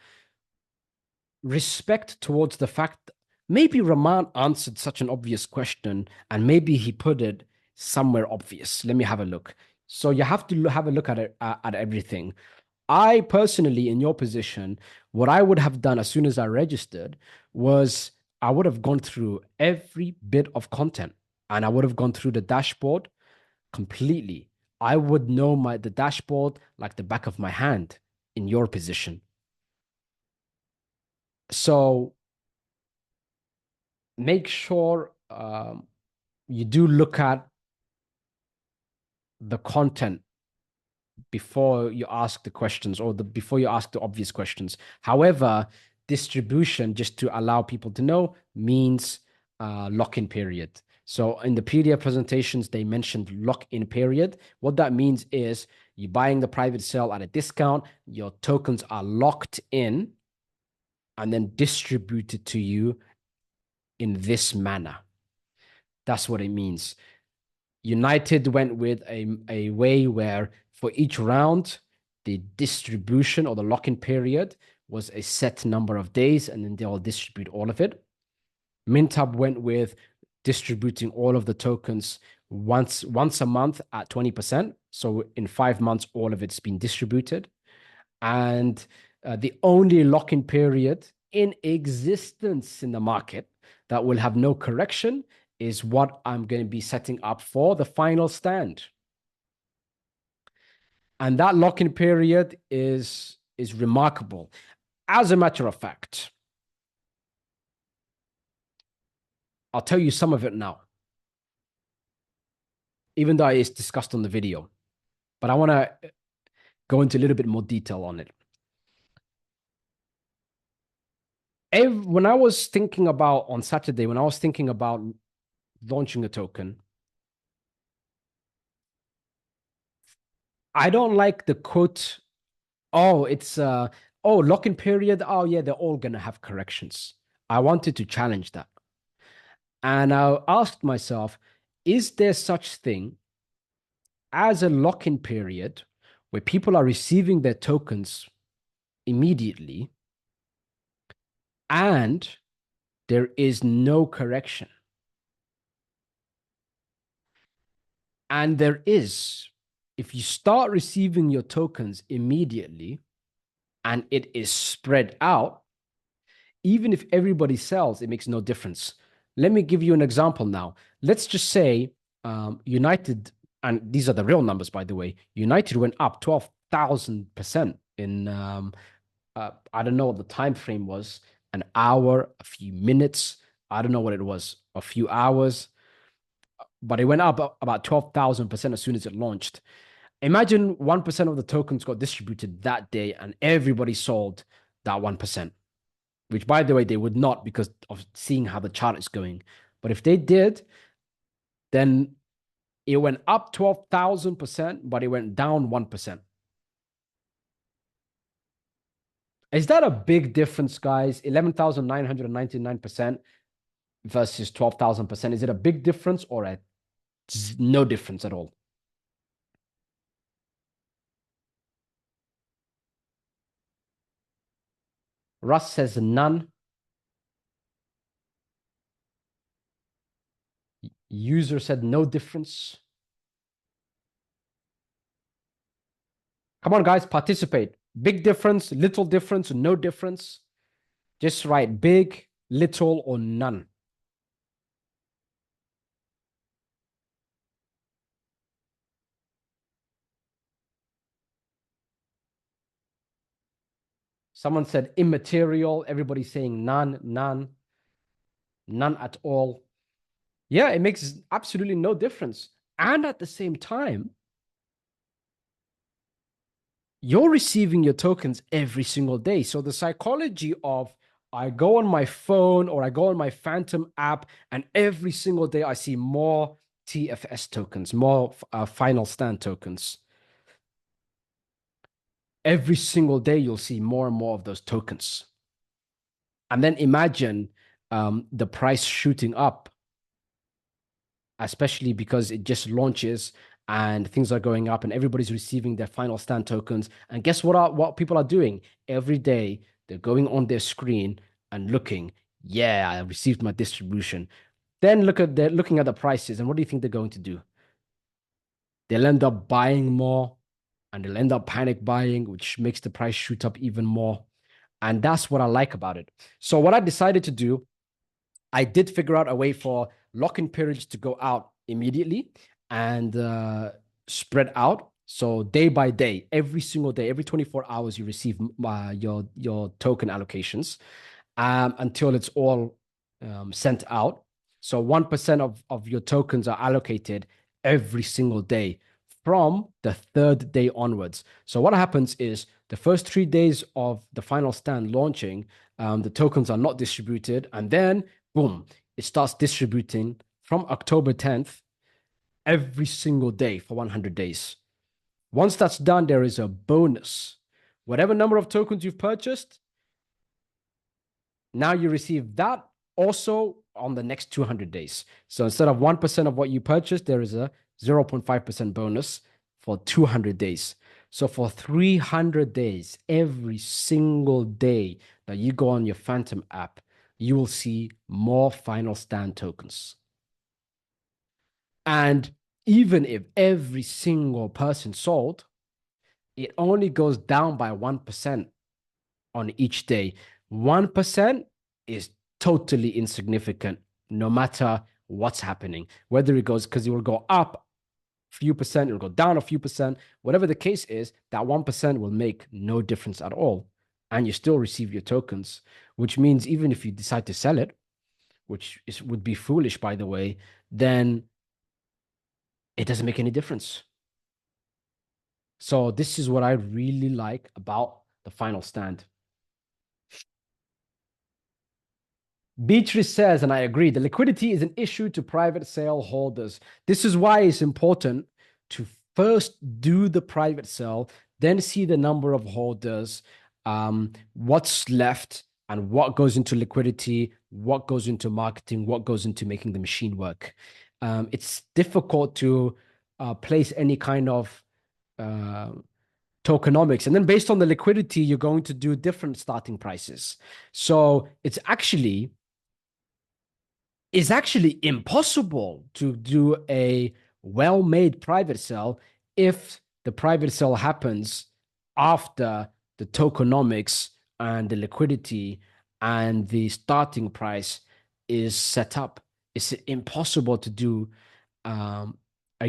respect towards the fact maybe Rahman answered such an obvious question and maybe he put it somewhere obvious. Let me have a look. So you have to have a look at it, at everything. I personally, in your position, what I would have done as soon as I registered was I would have gone through every bit of content and I would have gone through the dashboard completely. I would know the dashboard like the back of my hand in your position. So make sure you do look at the content before you ask the questions or before you ask the obvious questions. However, distribution, just to allow people to know, means lock-in period. So in the PDF presentations, they mentioned lock-in period. What that means is you're buying the private sale at a discount, your tokens are locked in and then distributed to you in this manner. That's what it means. United went with a way where for each round, the distribution or the lock-in period was a set number of days, and then they'll distribute all of it. MintHub went with distributing all of the tokens once a month at 20%. So in 5 months, all of it's been distributed. And the only lock-in period in existence in the market that will have no correction is what I'm going to be setting up for the final stand. And that lock-in period is remarkable. As a matter of fact, I'll tell you some of it now, even though it's discussed on the video. But I want to go into a little bit more detail on it. When I was thinking about on Saturday, when I was thinking about launching a token, I don't like the quote, oh, it's lock-in period. Oh, yeah, they're all gonna have corrections. I wanted to challenge that. And I asked myself, is there such thing as a lock-in period where people are receiving their tokens immediately and there is no correction? And there is. If you start receiving your tokens immediately and it is spread out, even if everybody sells, it makes no difference. Let me give you an example now. Let's just say United, and these are the real numbers, by the way, United went up 12,000% in, I don't know what the time frame was, an hour, a few minutes. I don't know what it was, a few hours, but it went up about 12,000% as soon as it launched. Imagine 1% of the tokens got distributed that day and everybody sold that 1%, which, by the way, they would not because of seeing how the chart is going. But if they did, then it went up 12,000%, but it went down 1%. Is that a big difference, guys? 11,999% versus 12,000%. Is it a big difference or no difference at all? Russ says none. User said no difference. Come on, guys, participate. Big difference, little difference, no difference. Just write big, little, or none. Someone said immaterial. Everybody's saying none, none, none at all. Yeah, it makes absolutely no difference. And at the same time, you're receiving your tokens every single day. So the psychology of I go on my phone or I go on my Phantom app, and every single day I see more TFS tokens, more final stand tokens. Every single day, you'll see more and more of those tokens. And then imagine the price shooting up, especially because it just launches and things are going up and everybody's receiving their final stand tokens. And guess what people are doing? Every day, they're going on their screen and looking, yeah, I received my distribution. Then they're looking at the prices, and what do you think they're going to do? They'll end up buying more and they'll end up panic buying, which makes the price shoot up even more. And that's what I like about it. So what I decided to do, I did figure out a way for lock-in periods to go out immediately and spread out. So day by day, every single day, every 24 hours, you receive your token allocations until it's all sent out. So 1% of your tokens are allocated every single day from the third day onwards. So what happens is the first 3 days of the final stand launching, the tokens are not distributed. And then, boom, it starts distributing from October 10th every single day for 100 days. Once that's done, there is a bonus. Whatever number of tokens you've purchased, now you receive that also on the next 200 days. So instead of 1% of what you purchased, there is a 0.5% bonus for 200 days. So for 300 days, every single day that you go on your Phantom app, you will see more final stand tokens. And even if every single person sold, it only goes down by 1% on each day. 1% is totally insignificant, no matter what's happening. Whether it goes, because it will go up a few percent, it'll go down a few percent. Whatever the case is, that 1% will make no difference at all. And you still receive your tokens, which means even if you decide to sell it, would be foolish, by the way, then it doesn't make any difference. So this is what I really like about the final stand. Beatrice says, and I agree, the liquidity is an issue to private sale holders. This is why it's important to first do the private sale, then see the number of holders, what's left, and what goes into liquidity, what goes into marketing, what goes into making the machine work. It's difficult to place any kind of uh, tokenomics. And then based on the liquidity, you're going to do different starting prices. So it's actually impossible to do a well-made private sale if the private sale happens after the tokenomics and the liquidity and the starting price is set up. It's impossible to do a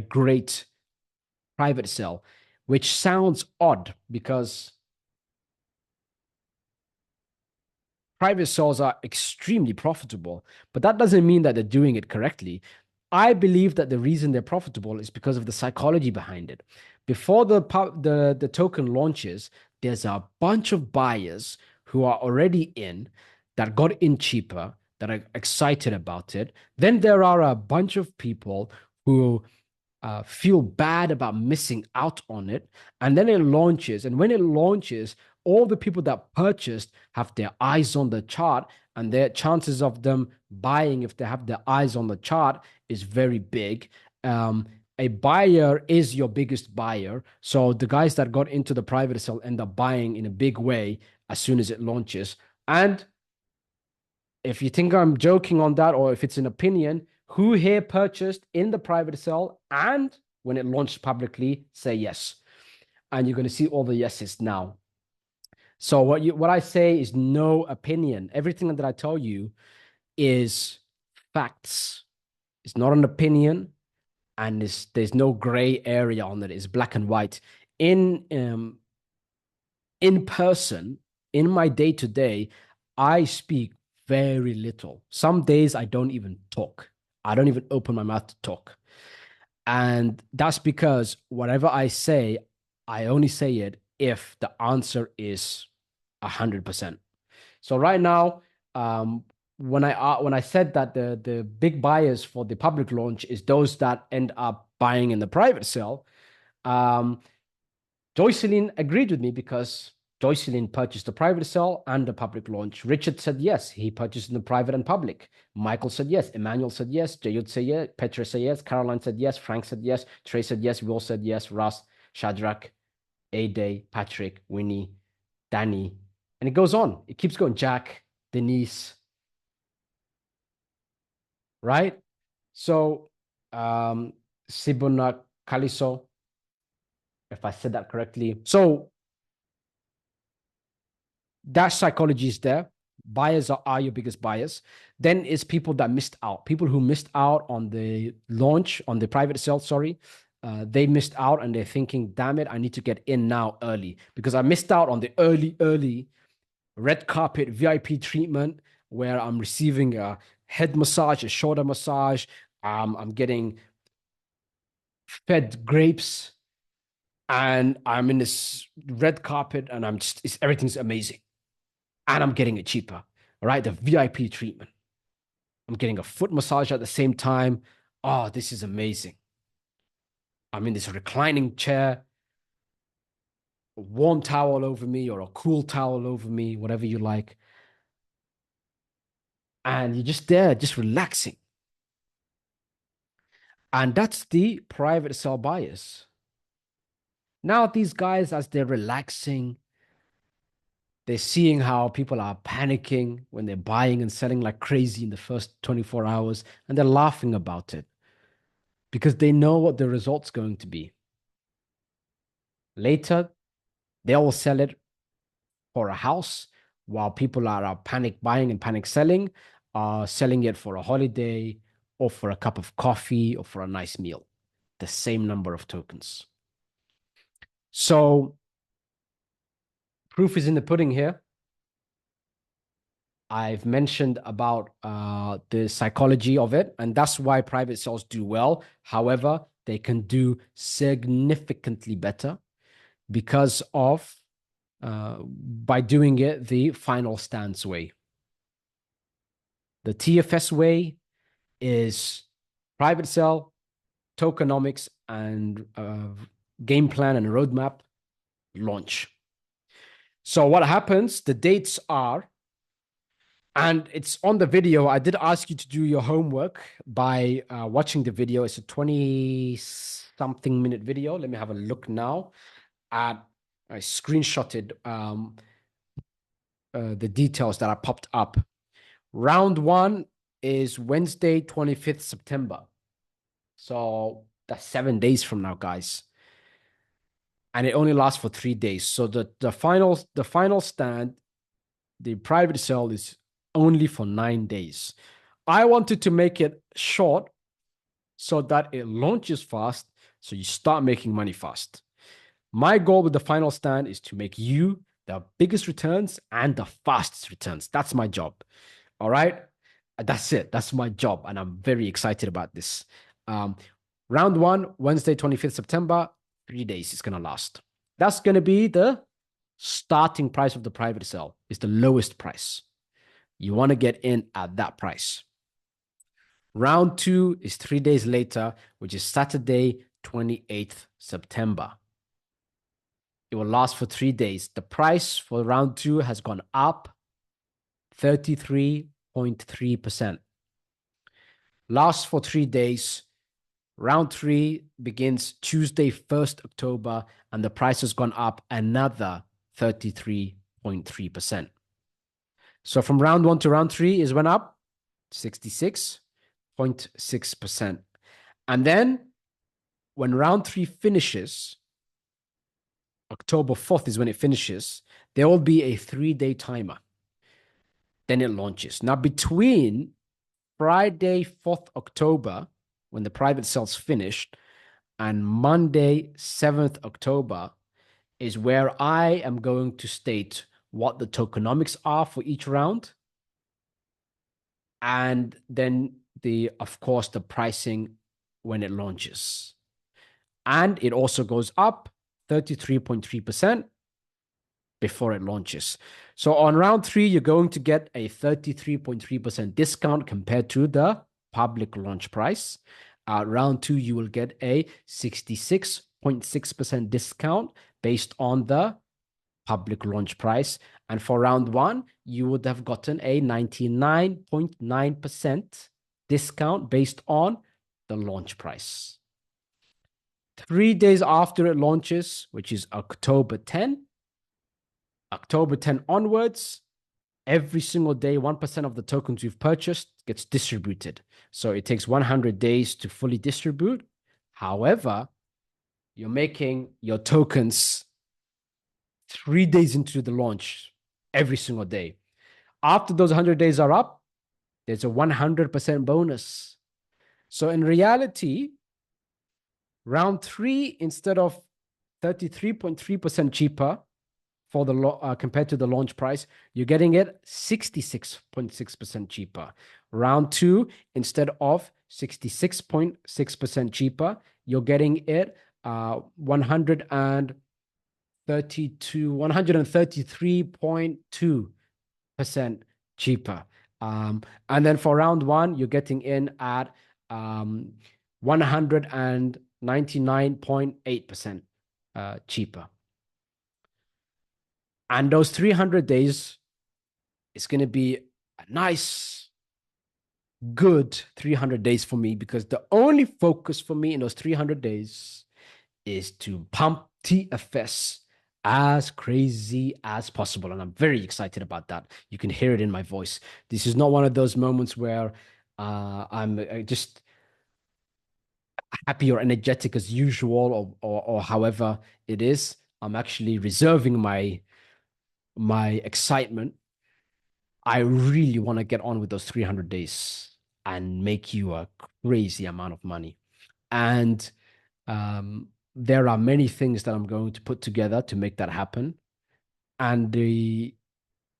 great private sale, which sounds odd because private sales are extremely profitable, but that doesn't mean that they're doing it correctly. I believe that the reason they're profitable is because of the psychology behind it. Before the token launches, there's a bunch of buyers who are already in that got in cheaper, that are excited about it. Then there are a bunch of people who feel bad about missing out on it. And then it launches. And when it launches, all the people that purchased have their eyes on the chart, and their chances of them buying, if they have their eyes on the chart, is very big. A buyer is your biggest buyer. So the guys that got into the private sale end up buying in a big way as soon as it launches. And if you think I'm joking on that, or if it's an opinion, who here purchased in the private sale and when it launched publicly, say yes. And you're going to see all the yeses now. So what I say is no opinion. Everything that I tell you is facts. It's not an opinion, and there's no gray area on it. It's black and white. In person, in my day to day, I speak very little. Some days I don't even talk. I don't even open my mouth to talk. And that's because whatever I say, I only say it if the answer is 100%. So right now, when I said that the big buyers for the public launch is those that end up buying in the private sale, um, Joycelyn agreed with me because Joycelyn purchased the private sale and the public launch. Richard said yes, he purchased in the private and public. Michael said yes. Emmanuel said yes. Jayud said yes. Petra said yes. Caroline said yes. Frank said yes. Trey said yes. Will said yes. Russ, Shadrach, A-Day, Patrick, Winnie, Danny. And it goes on. It keeps going. Jack, Denise, right? So, Sibuna Kaliso, if I said that correctly. So that psychology is there. Buyers are your biggest buyers. Then it's people that missed out, people who missed out on the launch, on the private sale, sorry. They missed out and they're thinking, damn it, I need to get in now early because I missed out on the early red carpet VIP treatment where I'm receiving a head massage, a shoulder massage. I'm getting fed grapes and I'm in this red carpet and everything's amazing. And I'm getting it cheaper. All right. The VIP treatment. I'm getting a foot massage at the same time. Oh, this is amazing. I'm in this reclining chair, a warm towel over me or a cool towel over me, whatever you like. And you're just there, just relaxing. And that's the private sell buyers. Now, these guys, as they're relaxing, they're seeing how people are panicking when they're buying and selling like crazy in the first 24 hours, and they're laughing about it because they know what the result's going to be. Later, they will sell it for a house while people are panic buying and panic selling, selling it for a holiday or for a cup of coffee or for a nice meal. The same number of tokens. So, proof is in the pudding here. I've mentioned about the psychology of it, and that's why private sales do well. However, they can do significantly better because of by doing it the final stance way. The TFS way is private sell, tokenomics, and game plan and roadmap launch. So what happens? The dates are, and it's on the video. I did ask you to do your homework by watching the video. It's a 20-something minute video. Let me have a look now. I screenshotted the details that are popped up. Round one is Wednesday, 25th September. So that's 7 days from now, guys. And it only lasts for 3 days. So the final stand, the private sale is only for 9 days. I wanted to make it short so that it launches fast, so you start making money fast. My goal with the final stand is to make you the biggest returns and the fastest returns. That's my job. All right. That's it. That's my job. And I'm very excited about this. Round one, Wednesday, 25th September, 3 days it's going to last. That's going to be the starting price of the private sale. It's the lowest price. You want to get in at that price. Round two is 3 days later, which is Saturday, 28th September. It will last for 3 days. The price for round two has gone up 33.3%. Lasts for 3 days. Round three begins Tuesday, 1st October, and the price has gone up another 33.3%. So from round one to round three is went up 66.6%. And then when round three finishes, October 4th is when it finishes, there will be a 3-day timer. Then it launches. Now, between Friday, 4th October, when the private sale's finished, and Monday, 7th October, is where I am going to state what the tokenomics are for each round. And then of course, the pricing when it launches. And it also goes up 33.3% before it launches. So on round three, you're going to get a 33.3% discount compared to the public launch price. Round two, you will get a 66.6% discount based on the public launch price. And for round one, you would have gotten a 99.9% discount based on the launch price. 3 days after it launches, which is October 10 onwards, every single day, 1% of the tokens you've purchased gets distributed. So it takes 100 days to fully distribute. However, you're making your tokens 3 days into the launch every single day. After those 100 days are up, there's a 100% bonus. So in reality, round three, instead of 33.3% cheaper for the compared to the launch price, you're getting it 66.6% cheaper. Round two, instead of 66.6% cheaper, you're getting it 133.2% cheaper. And then for round one, you're getting in at 199.8% cheaper. And those 300 days is going to be a nice good 300 days for me because the only focus for me in those 300 days is to pump TFS as crazy as possible. And I'm very excited about that. You can hear it in my voice. This is not one of those moments where I'm just happy or energetic as usual or however it is. I'm actually reserving my excitement. I really want to get on with those 300 days and make you a crazy amount of money. And there are many things that I'm going to put together to make that happen. And the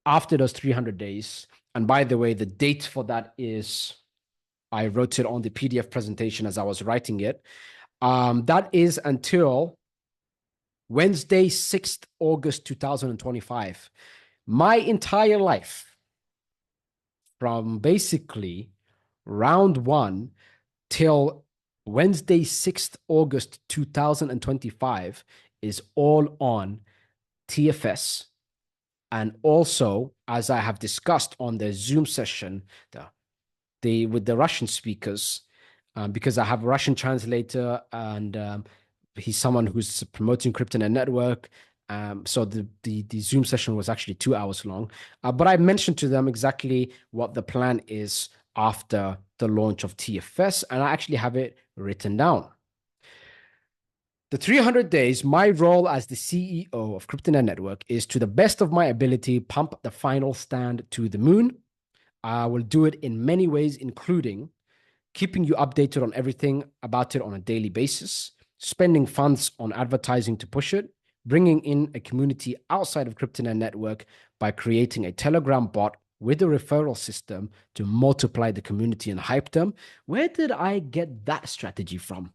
after those 300 days, and by the way, the date for that is I wrote it on the PDF presentation as I was writing it. That is until Wednesday, 6th August 2025. My entire life, from basically round one till Wednesday, 6th August 2025, is all on TFS. And also, as I have discussed on the Zoom session, with the Russian speakers, because I have a Russian translator and he's someone who's promoting Cryptonaire network. So the Zoom session was actually 2 hours long. But I mentioned to them exactly what the plan is after the launch of TFS, and I actually have it written down. The 300 days, my role as the CEO of Cryptonaire Network is to the best of my ability, pump the final stand to the moon. I will do it in many ways, including keeping you updated on everything about it on a daily basis, spending funds on advertising to push it, bringing in a community outside of Cryptonaire Network by creating a Telegram bot with a referral system to multiply the community and hype them. Where did I get that strategy from?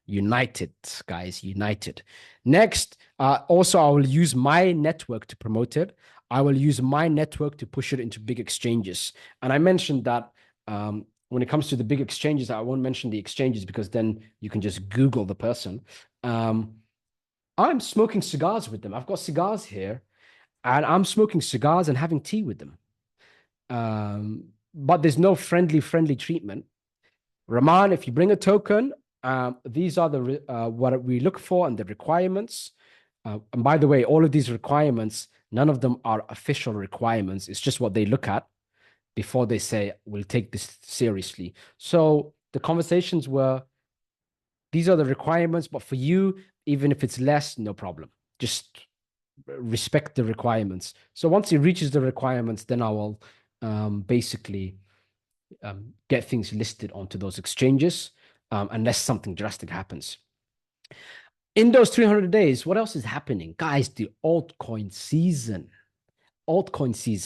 United, guys, united. Next, also, I will use my network to promote it. I will use my network to push it into big exchanges. And I mentioned that when it comes to the big exchanges, I won't mention the exchanges because then you can just Google the person. I'm smoking cigars with them. I've got cigars here, and I'm smoking cigars and having tea with them. But there's no friendly treatment. Rahman, if you bring a token, these are the what we look for and the requirements. And by the way, all of these requirements, none of them are official requirements. It's just what they look at before they say, we'll take this seriously. So the conversations were, these are the requirements, but for you, even if it's less, no problem. Just respect the requirements. So once it reaches the requirements, then I will basically get things listed onto those exchanges, unless something drastic happens. In those 300 days, what else is happening? Guys, the altcoin season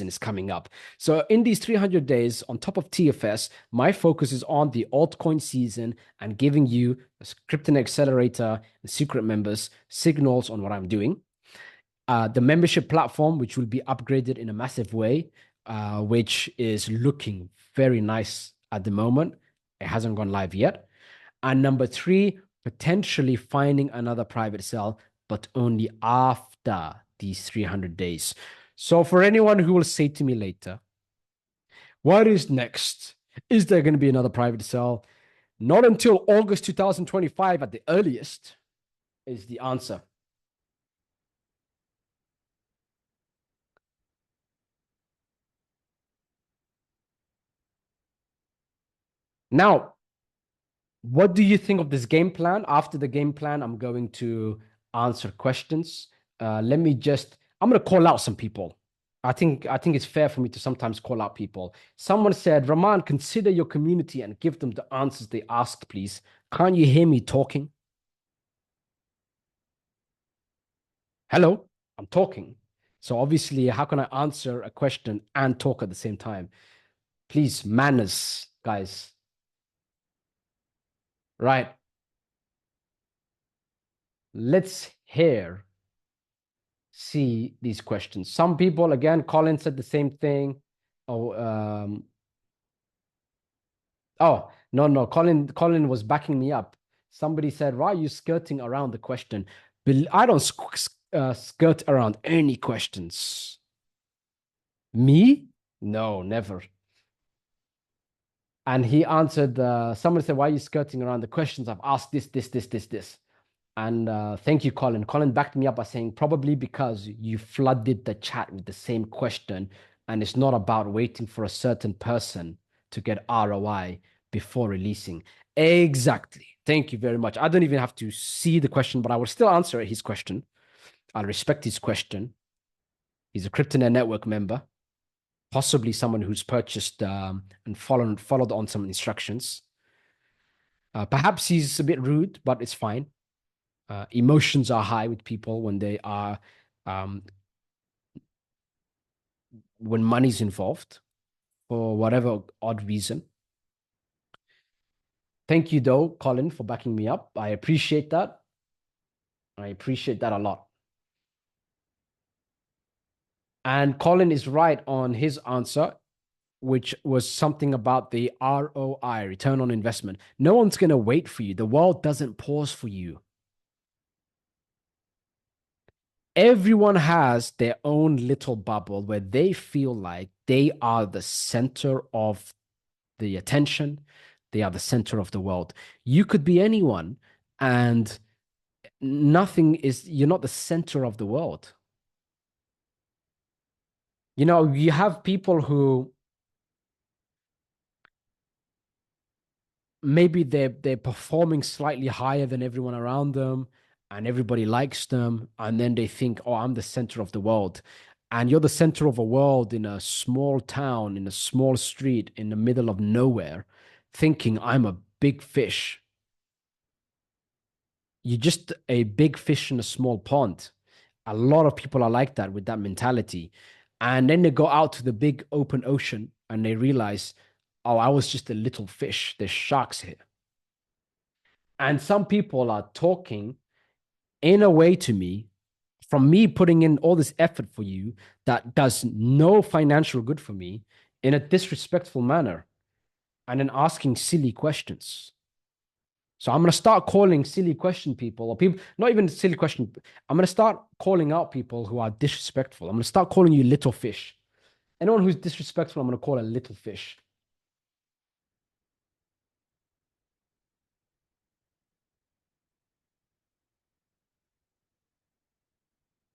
is coming up. So in these 300 days, on top of TFS, my focus is on the altcoin season and giving you, the Cryptonaire Accelerator and secret members, signals on what I'm doing. The membership platform, which will be upgraded in a massive way, which is looking very nice at the moment. It hasn't gone live yet. And number three, potentially finding another private sale, but only after these 300 days. So for anyone who will say to me later, what is next? Is there going to be another private sale? Not until August 2025 at the earliest is the answer. Now, what do you think of this game plan? After the game plan, I'm going to answer questions. I'm going to call out some people. I think it's fair for me to sometimes call out people. Someone said, Rahman, consider your community and give them the answers they asked, please. Can't you hear me talking? Hello, I'm talking. So obviously, how can I answer a question and talk at the same time? Please, manners, guys. Right. Let's hear see these questions. Some people, again, Colin said the same thing. Oh, no. Colin was backing me up. Somebody said, why are you skirting around the question? I don't skirt around any questions. Me? No, never. And he answered, someone said, why are you skirting around the questions? I've asked this. And thank you, Colin. Colin backed me up by saying, probably because you flooded the chat with the same question. And it's not about waiting for a certain person to get ROI before releasing. Exactly. Thank you very much. I don't even have to see the question, but I will still answer his question. I'll respect his question. He's a Cryptonaire network member, possibly someone who's purchased and followed on some instructions. Perhaps he's a bit rude, but it's fine. Emotions are high with people when they are um, when money's involved for whatever odd reason. Thank you, though, Colin, for backing me up. I appreciate that. I appreciate that a lot. And Colin is right on his answer, which was something about the ROI, return on investment. No one's going to wait for you. The world doesn't pause for you. Everyone has their own little bubble where they feel like they are the center of the attention, they are the center of the world. You could be anyone, and you're not the center of the world. You have people who maybe they're performing slightly higher than everyone around them and everybody likes them, and then they think, oh, I'm the center of the world. And you're the center of a world in a small town, in a small street, in the middle of nowhere, thinking I'm a big fish. You're just a big fish in a small pond. A lot of people are like that with that mentality. And then they go out to the big open ocean and they realize, oh, I was just a little fish. There's sharks here. And some people are talking in a way to me, from me putting in all this effort for you that does no financial good for me, in a disrespectful manner, and then asking silly questions. So I'm going to start calling silly question people, or people, not even silly question. I'm going to start calling out people who are disrespectful. I'm going to start calling you little fish. Anyone who's disrespectful, I'm going to call a little fish.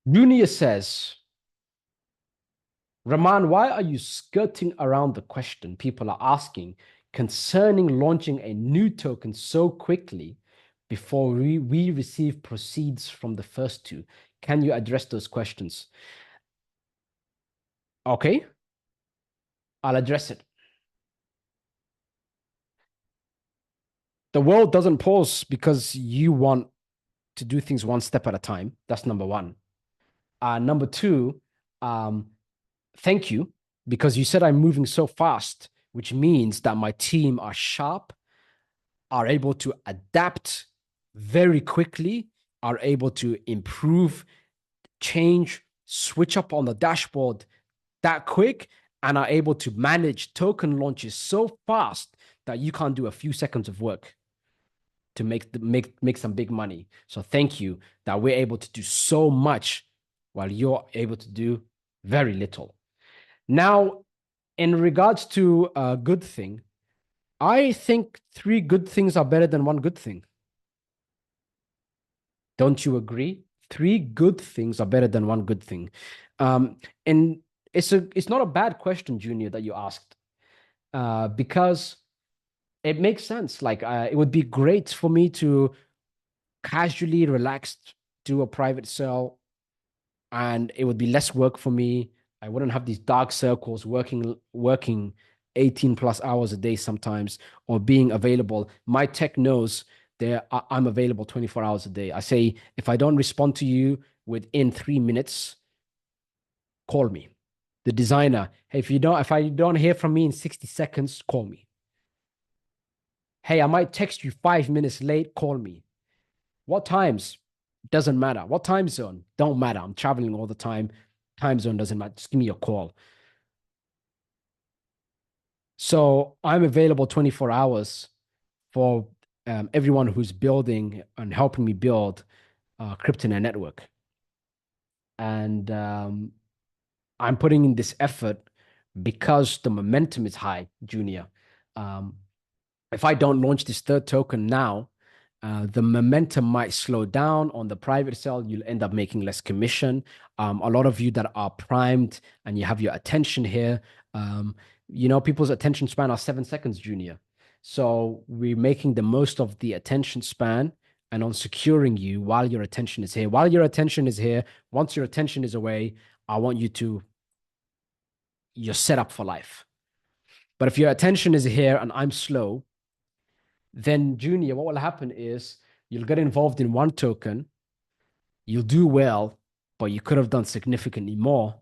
Junior says, Rahman, why are you skirting around the question people are asking concerning launching a new token so quickly before we receive proceeds from the first two? Can you address those questions? Okay, I'll address it. The world doesn't pause because you want to do things one step at a time. That's number one. Number two, um, thank you, because you said I'm moving so fast, which means that my team are sharp, are able to adapt very quickly, are able to improve, change, switch up on the dashboard that quick, and are able to manage token launches so fast that you can't do a few seconds of work to make some big money. So thank you that we're able to do so much while you're able to do very little. Now, in regards to a good thing, I think three good things are better than one good thing. Don't you agree? Three good things are better than one good thing. And it's not a bad question, Junior, that you asked, because it makes sense. Like it would be great for me to casually relaxed do a private sale, and it would be less work for me. I wouldn't have these dark circles working 18 plus hours a day sometimes, or being available. My tech knows there I'm available 24 hours a day. I say, if I don't respond to you within 3 minutes, call me. The designer, hey, if I don't hear from me in 60 seconds, call me. Hey, I might text you 5 minutes late, call me. What times? Doesn't matter. What time zone? Don't matter. I'm traveling all the time. Time zone doesn't matter. Just give me a call. So I'm available 24 hours for everyone who's building and helping me build a Cryptonaire network. And I'm putting in this effort because the momentum is high, Junior. if I don't launch this third token now, the momentum might slow down on the private sale. You'll end up making less commission. A lot of you that are primed and you have your attention here, um, people's attention span are 7 seconds, Junior. So we're making the most of the attention span and on securing you while your attention is here. While your attention is here, once your attention is away, I want you're set up for life. But if your attention is here and I'm slow, then Junior, what will happen is you'll get involved in one token, you'll do well, but you could have done significantly more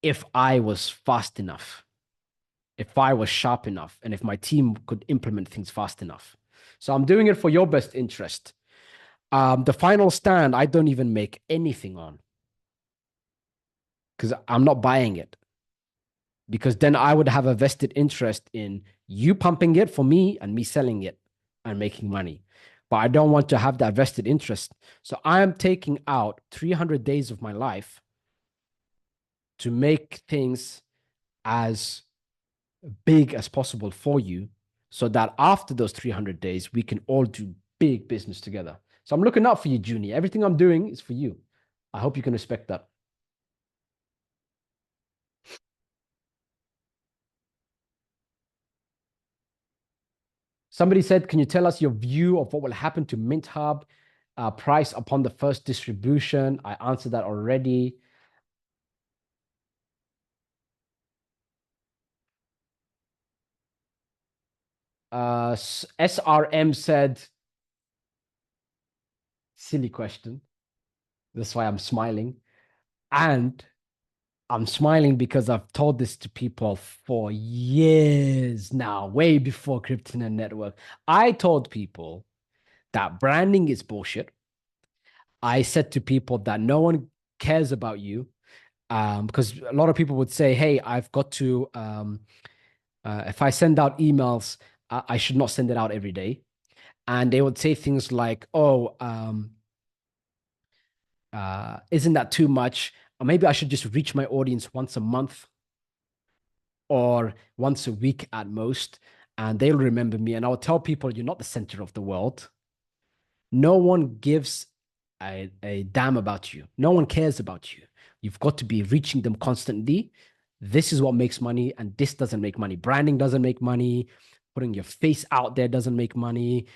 if I was fast enough, if I was sharp enough, and if my team could implement things fast enough. So I'm doing it for your best interest. The final stand, I don't even make anything on because I'm not buying it. Because then I would have a vested interest in you pumping it for me and me selling it and making money. But I don't want to have that vested interest. So I am taking out 300 days of my life to make things as big as possible for you so that after those 300 days, we can all do big business together. So I'm looking out for you, Junior. Everything I'm doing is for you. I hope you can respect that. Somebody said, can you tell us your view of what will happen to MintHub price upon the first distribution? I answered that already. SRM said, silly question. That's why I'm smiling. And I'm smiling because I've told this to people for years now, way before Cryptonaire Network. I told people that branding is bullshit. I said to people that no one cares about you because a lot of people would say, hey, I've got to, if I send out emails, I should not send it out every day. And they would say things like, oh, isn't that too much? Or maybe I should just reach my audience once a month or once a week at most, and they'll remember me. And I'll tell people, you're not the center of the world. No one gives a damn about you. No one cares about you. You've got to be reaching them constantly. This is what makes money, and this doesn't make money. Branding doesn't make money. Putting your face out there doesn't make money.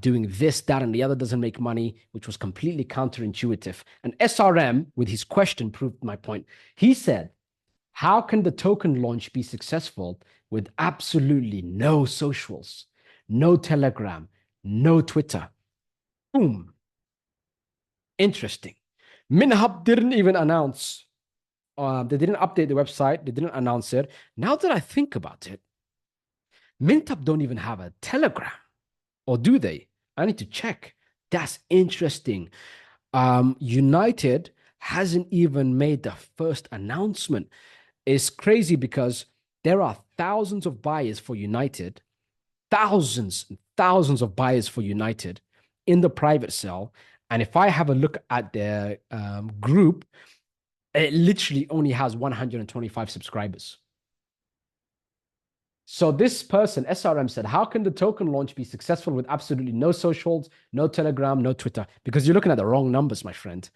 Doing this, that, and the other doesn't make money, which was completely counterintuitive. And SRM, with his question, proved my point. He said, how can the token launch be successful with absolutely no socials, no Telegram, no Twitter? Boom. Interesting. MintHub didn't even announce, they didn't update the website, they didn't announce it. Now that I think about it, MintHub don't even have a Telegram, or do they? I need to check. That's interesting. United hasn't even made the first announcement. It's crazy because there are thousands of buyers for United, thousands and thousands of buyers for United in the private sale. And if I have a look at their group, it literally only has 125 subscribers. So this person, SRM, said, how can the token launch be successful with absolutely no socials, no Telegram, no Twitter? Because you're looking at the wrong numbers, my friend.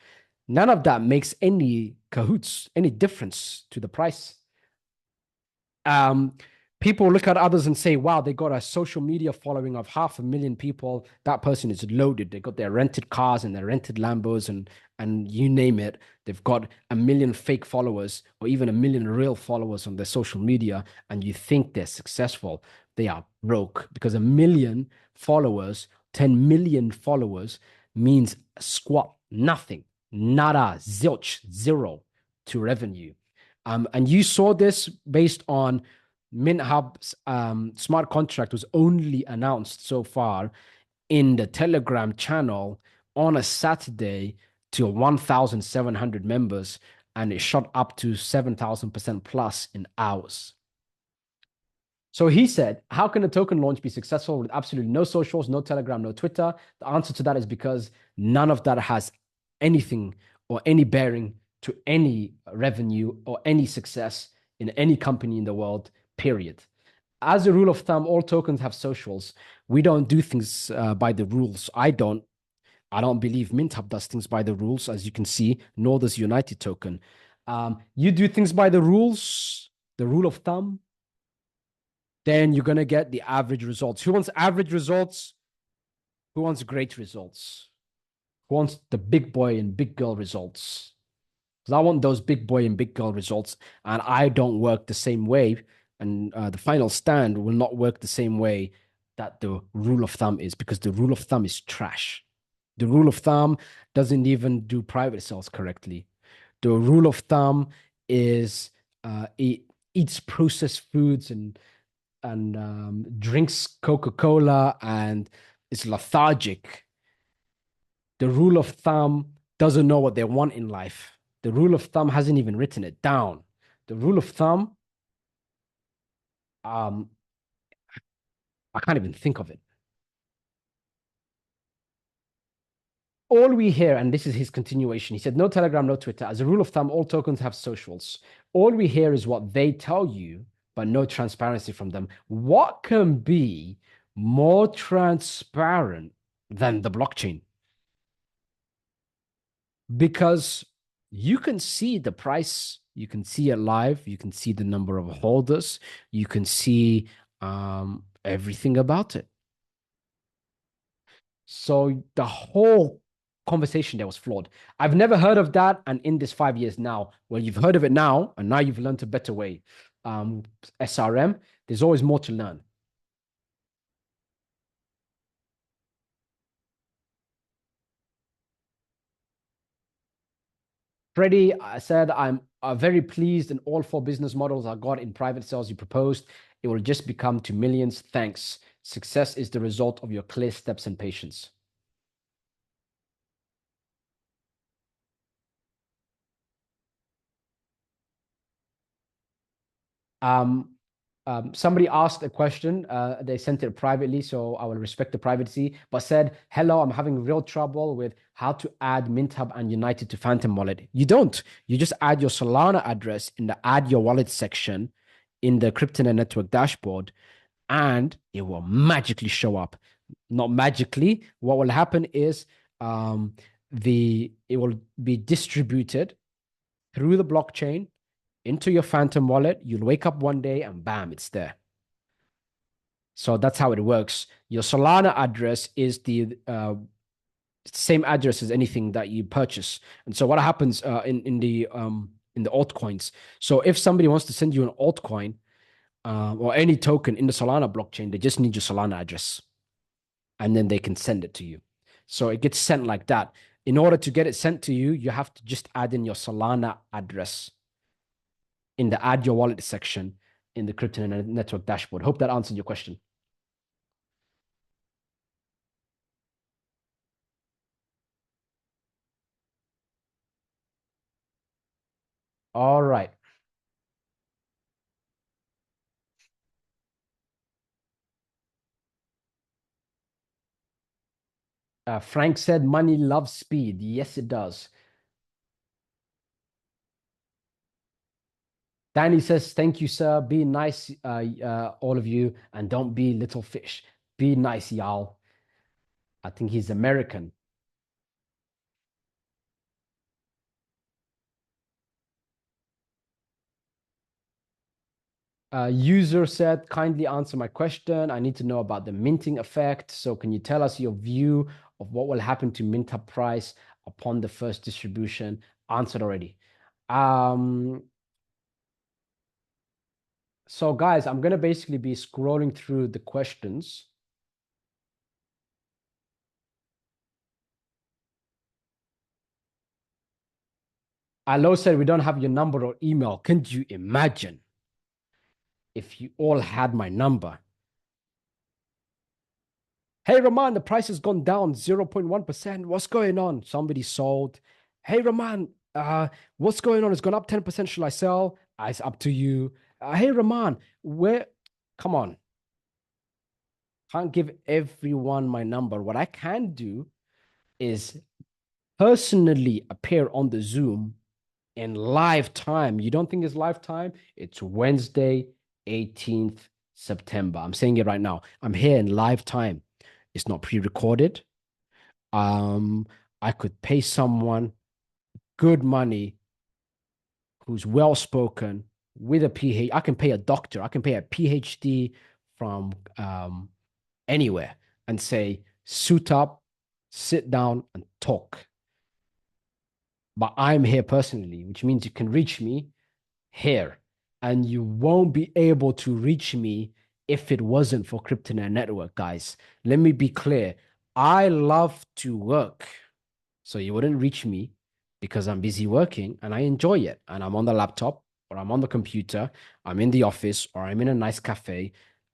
None of that makes any cahoots, any difference to the price. People look at others and say, wow, they got a social media following of 500,000 people. That person is loaded. They got their rented cars and their rented Lambos and you name it. They've got 1 million fake followers or even 1 million real followers on their social media. And you think they're successful. They are broke because 1 million followers, 10 million followers means squat, nothing, nada, zilch, zero to revenue. And you saw this based on MintHub's smart contract was only announced so far in the Telegram channel on a Saturday to 1,700 members, and it shot up to 7,000% plus in hours. So he said, how can a token launch be successful with absolutely no socials, no Telegram, no Twitter? The answer to that is because none of that has anything or any bearing to any revenue or any success in any company in the world, period. as a rule of thumb, all tokens have socials. We don't do things by the rules. I don't. I don't believe MintHub does things by the rules, as you can see, nor does United Token. You do things by the rules, the rule of thumb, then you're gonna get the average results. Who wants average results? Who wants great results? Who wants the big boy and big girl results? Because I want those big boy and big girl results, and I don't work the same way. And the final stand will not work the same way that the rule of thumb is, because the rule of thumb is trash. The rule of thumb doesn't even do private sales correctly. The rule of thumb is it eats processed foods and drinks Coca-Cola and is lethargic. The rule of thumb doesn't know what they want in life. The rule of thumb hasn't even written it down. The rule of thumb, um, I can't even think of it. All we hear, and this is his continuation, he said, no Telegram, no Twitter. As a rule of thumb, all tokens have socials. All we hear is what they tell you, but no transparency from them. What can be more transparent than the blockchain? Because you can see the price, you can see it live, you can see the number of holders, you can see everything about it. So the whole conversation there was flawed. I've never heard of that. And in this 5 years now, well, you've heard of it now, and now you've learned a better way. SRM, there's always more to learn. Freddie, I said, I'm very pleased in all four business models I got in private sales you proposed. It will just become to millions. Thanks. Success is the result of your clear steps and patience. Um, Somebody asked a question. They sent it privately, so I will respect the privacy, but said, hello, I'm having real trouble with how to add MintHub and United to Phantom Wallet. You don't. You just add your Solana address in the Add Your Wallet section in the Cryptonaire network dashboard, and it will magically show up. Not magically. What will happen is it will be distributed through the blockchain into your Phantom wallet. You'll wake up one day and bam, it's there. So that's how it works. Your Solana address is the same address as anything that you purchase. And so what happens in the altcoins? So if somebody wants to send you an altcoin or any token in the Solana blockchain, they just need your Solana address, and then they can send it to you. So it gets sent like that. In order to get it sent to you, you have to just add in your Solana address in the Add Your Wallet section in the Cryptonaire network dashboard. Hope that answered your question. All right. Frank said money loves speed. Yes, it does. Danny says, thank you, sir. Be nice, all of you, and don't be little fish. Be nice, y'all. I think he's American. User said, kindly answer my question. I need to know about the minting effect. So can you tell us your view of what will happen to MintUp price upon the first distribution? Answered already. Um, so guys, I'm going to basically be scrolling through the questions. Alo said, we don't have your number or email. Can you imagine if you all had my number? Hey, Rahman, the price has gone down 0.1%. What's going on? Somebody sold. Hey, Rahman, what's going on? It's gone up 10%. Shall I sell? It's up to you. Hey, Rahman, where? Come on. Can't give everyone my number. What I can do is personally appear on the Zoom in live time. You don't think it's live time? It's Wednesday, 18th September. I'm saying it right now. I'm here in live time. It's not pre-recorded. Um, I could pay someone good money who's well spoken with a PhD. I can pay a doctor. I can pay a PhD from anywhere and say, suit up, sit down, and talk. But I'm here personally, which means you can reach me here, and you won't be able to reach me if it wasn't for Cryptonaire Network, guys. Let me be clear. I love to work. So you wouldn't reach me because I'm busy working and I enjoy it. And I'm on the laptop or I'm on the computer, I'm in the office or I'm in a nice cafe,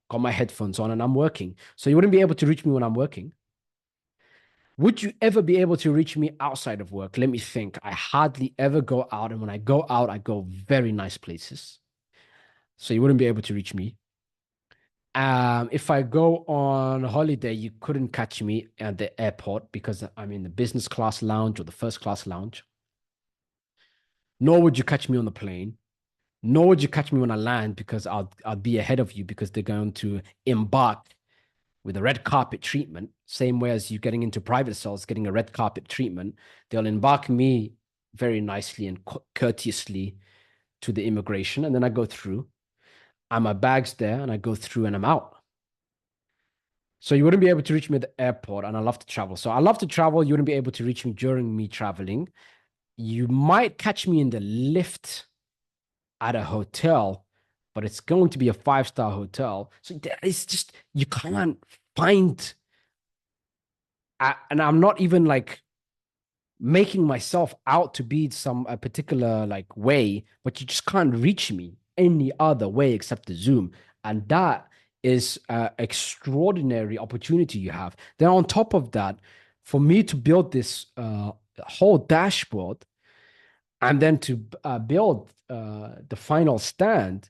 got my headphones on and I'm working. So you wouldn't be able to reach me when I'm working. Would you ever be able to reach me outside of work? Let me think. I hardly ever go out. And when I go out, I go very nice places. So you wouldn't be able to reach me. If I go on holiday, you couldn't catch me at the airport because I'm in the business class lounge or the first class lounge. Nor would you catch me on the plane. Nor would you catch me when I land because I'll be ahead of you because they're going to embark with a red carpet treatment, same way as you getting into private cells, getting a red carpet treatment. They'll embark me very nicely and courteously to the immigration, and then I go through. And my bag's there, and I go through, and I'm out. So you wouldn't be able to reach me at the airport, and I love to travel. So I love to travel. You wouldn't be able to reach me during me traveling. You might catch me in the lift at a hotel, but it's going to be a five-star hotel. So it's just, you can't find, and I'm not even like making myself out to be some a particular like way, but you just can't reach me any other way except the Zoom. And that is an extraordinary opportunity you have. Then on top of that, for me to build this whole dashboard, and then to build the final stand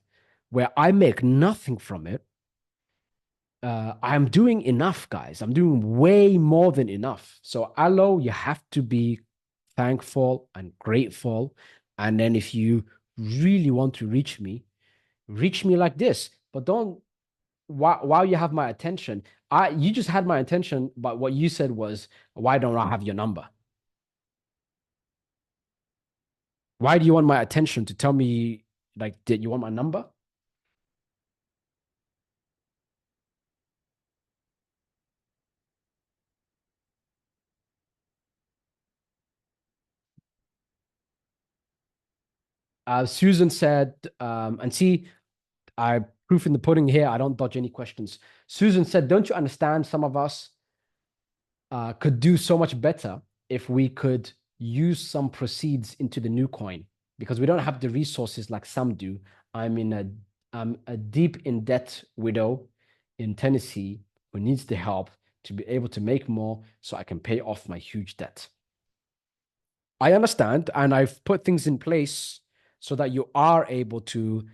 where I make nothing from it. I'm doing enough, guys. I'm doing way more than enough. So, Alo, you have to be thankful and grateful. And then, if you really want to reach me like this. But don't, while you have my attention, you just had my attention, but what you said was, why don't I have your number? Why do you want my attention to tell me, like, did you want my number? Susan said, and see, I proof in the pudding here. I don't dodge any questions. Susan said, don't you understand? Some of us could do so much better if we could use some proceeds into the new coin because we don't have the resources like some do. I'm in a I'm a deep in debt widow in Tennessee who needs the help to be able to make more so I can pay off my huge debt. I understand, and I've put things in place so that you are able to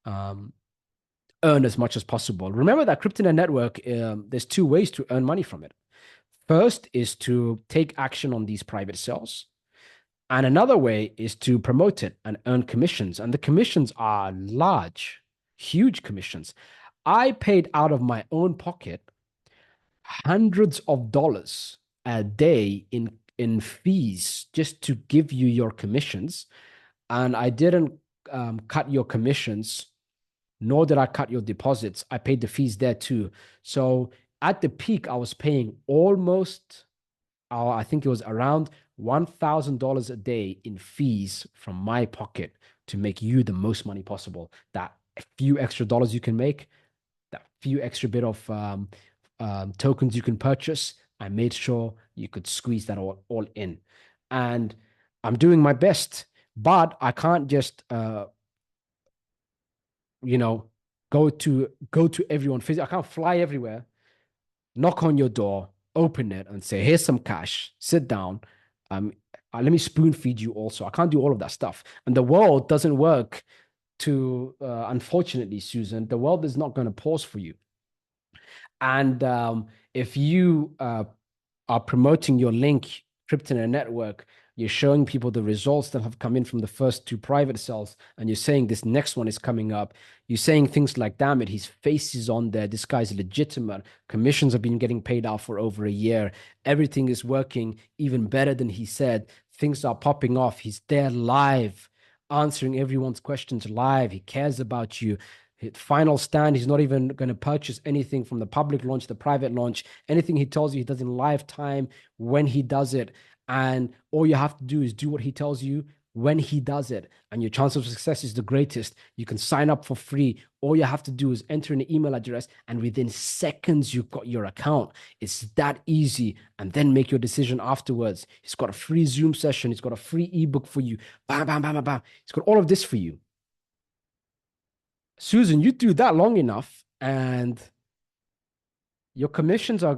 um, earn as much as possible. Remember that Cryptonaire Network, there's two ways to earn money from it. First is to take action on these private sales. And another way is to promote it and earn commissions. And the commissions are large, huge commissions. I paid out of my own pocket hundreds of dollars a day in fees just to give you your commissions. And I didn't cut your commissions, nor did I cut your deposits. I paid the fees there too. So at the peak, I was paying almost, I think it was around $1,000 a day in fees from my pocket to make you the most money possible. That few extra dollars you can make, that few extra bit of tokens you can purchase, I made sure you could squeeze that all in. And I'm doing my best, but I can't just you know, go to everyone physically. I can't fly everywhere, knock on your door, open it, and say, "Here's some cash. Sit down. Um, let me spoon feed you." Also, I can't do all of that stuff, and the world doesn't work to. Unfortunately, Susan, the world is not going to pause for you. And if you are promoting your link, Cryptonaire Network, You're showing people the results that have come in from the first two private cells, and you're saying this next one is coming up. You're saying things like, damn it, his face is on there. This guy's legitimate. Commissions have been getting paid out for over a year. Everything is working even better than he said. Things are popping off. He's there live, answering everyone's questions live. He cares about you. Final stand, he's not even going to purchase anything from the public launch, the private launch. Anything he tells you, he does in live time when he does it. And all you have to do is do what he tells you when he does it. And your chance of success is the greatest. You can sign up for free. All you have to do is enter an email address, and within seconds, you've got your account. It's that easy. And then make your decision afterwards. He's got a free Zoom session, he's got a free ebook for you. Bam, bam, bam, bam, bam. He's got all of this for you. Susan, you do that long enough, and your commissions are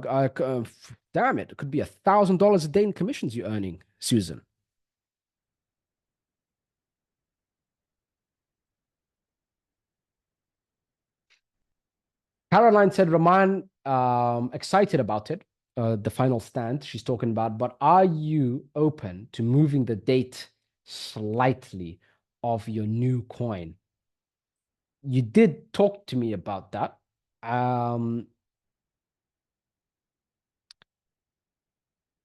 damn it, it could be $1,000 a day in commissions you're earning, Susan. Caroline said, Rahman, excited about it, the final stand she's talking about, but are you open to moving the date slightly of your new coin? You did talk to me about that. Um,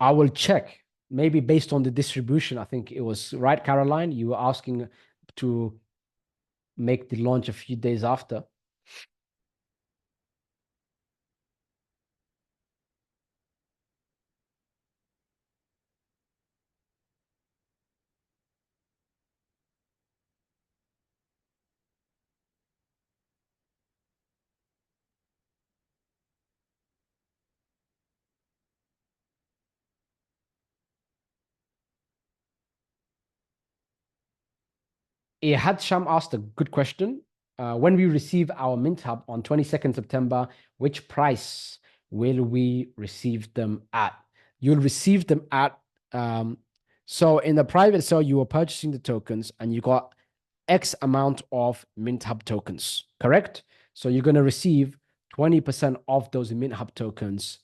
I will check. Maybe based on the distribution, I think it was right, Caroline. You were asking to make the launch a few days after. Sham asked a good question. When we receive our MintHub on 22nd September, which price will we receive them at? You'll receive them at, um, so in the private sale, you were purchasing the tokens and you got X amount of MintHub tokens, correct? So you're going to receive 20% of those MintHub tokens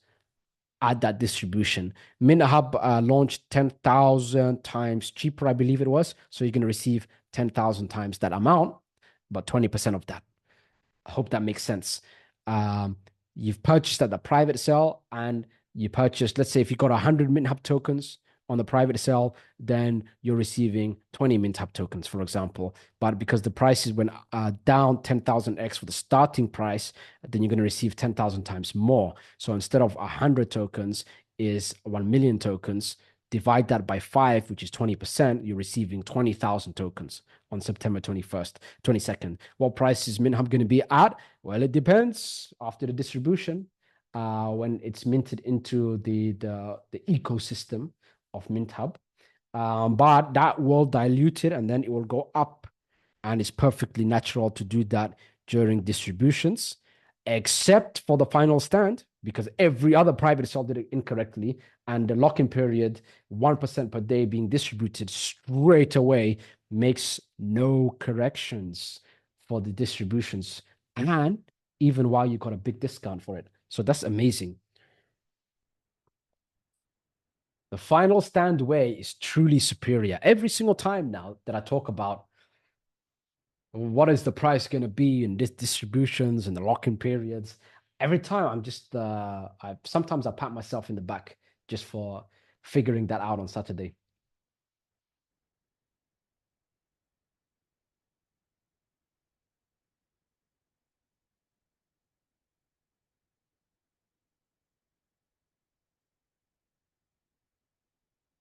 at that distribution. MintHub launched 10,000 times cheaper, I believe it was. So you're going to receive 10,000 times that amount, but 20% of that. I hope that makes sense. Um, you've purchased at the private sale, and you purchased, let's say if you got 100 MintHub tokens on the private sale, then you're receiving 20 MintHub tokens, for example. But because the prices went down 10,000x for the starting price, then you're going to receive 10,000 times more. So instead of 100 tokens is 1 million tokens, divide that by 5, which is 20%, you're receiving 20,000 tokens on September 21st, 22nd. What price is MintHub going to be at? Well, it depends after the distribution, when it's minted into the ecosystem of MintHub. But that will dilute it and then it will go up. And it's perfectly natural to do that during distributions, except for the final stand, because every other private sale did it incorrectly. And the lock-in period, 1% per day being distributed straight away, makes no corrections for the distributions. And even while you got a big discount for it. So that's amazing. The final stand way is truly superior. Every single time now that I talk about what is the price going to be in this distributions and the lock-in periods, every time I'm just I sometimes I pat myself in the back just for figuring that out on Saturday.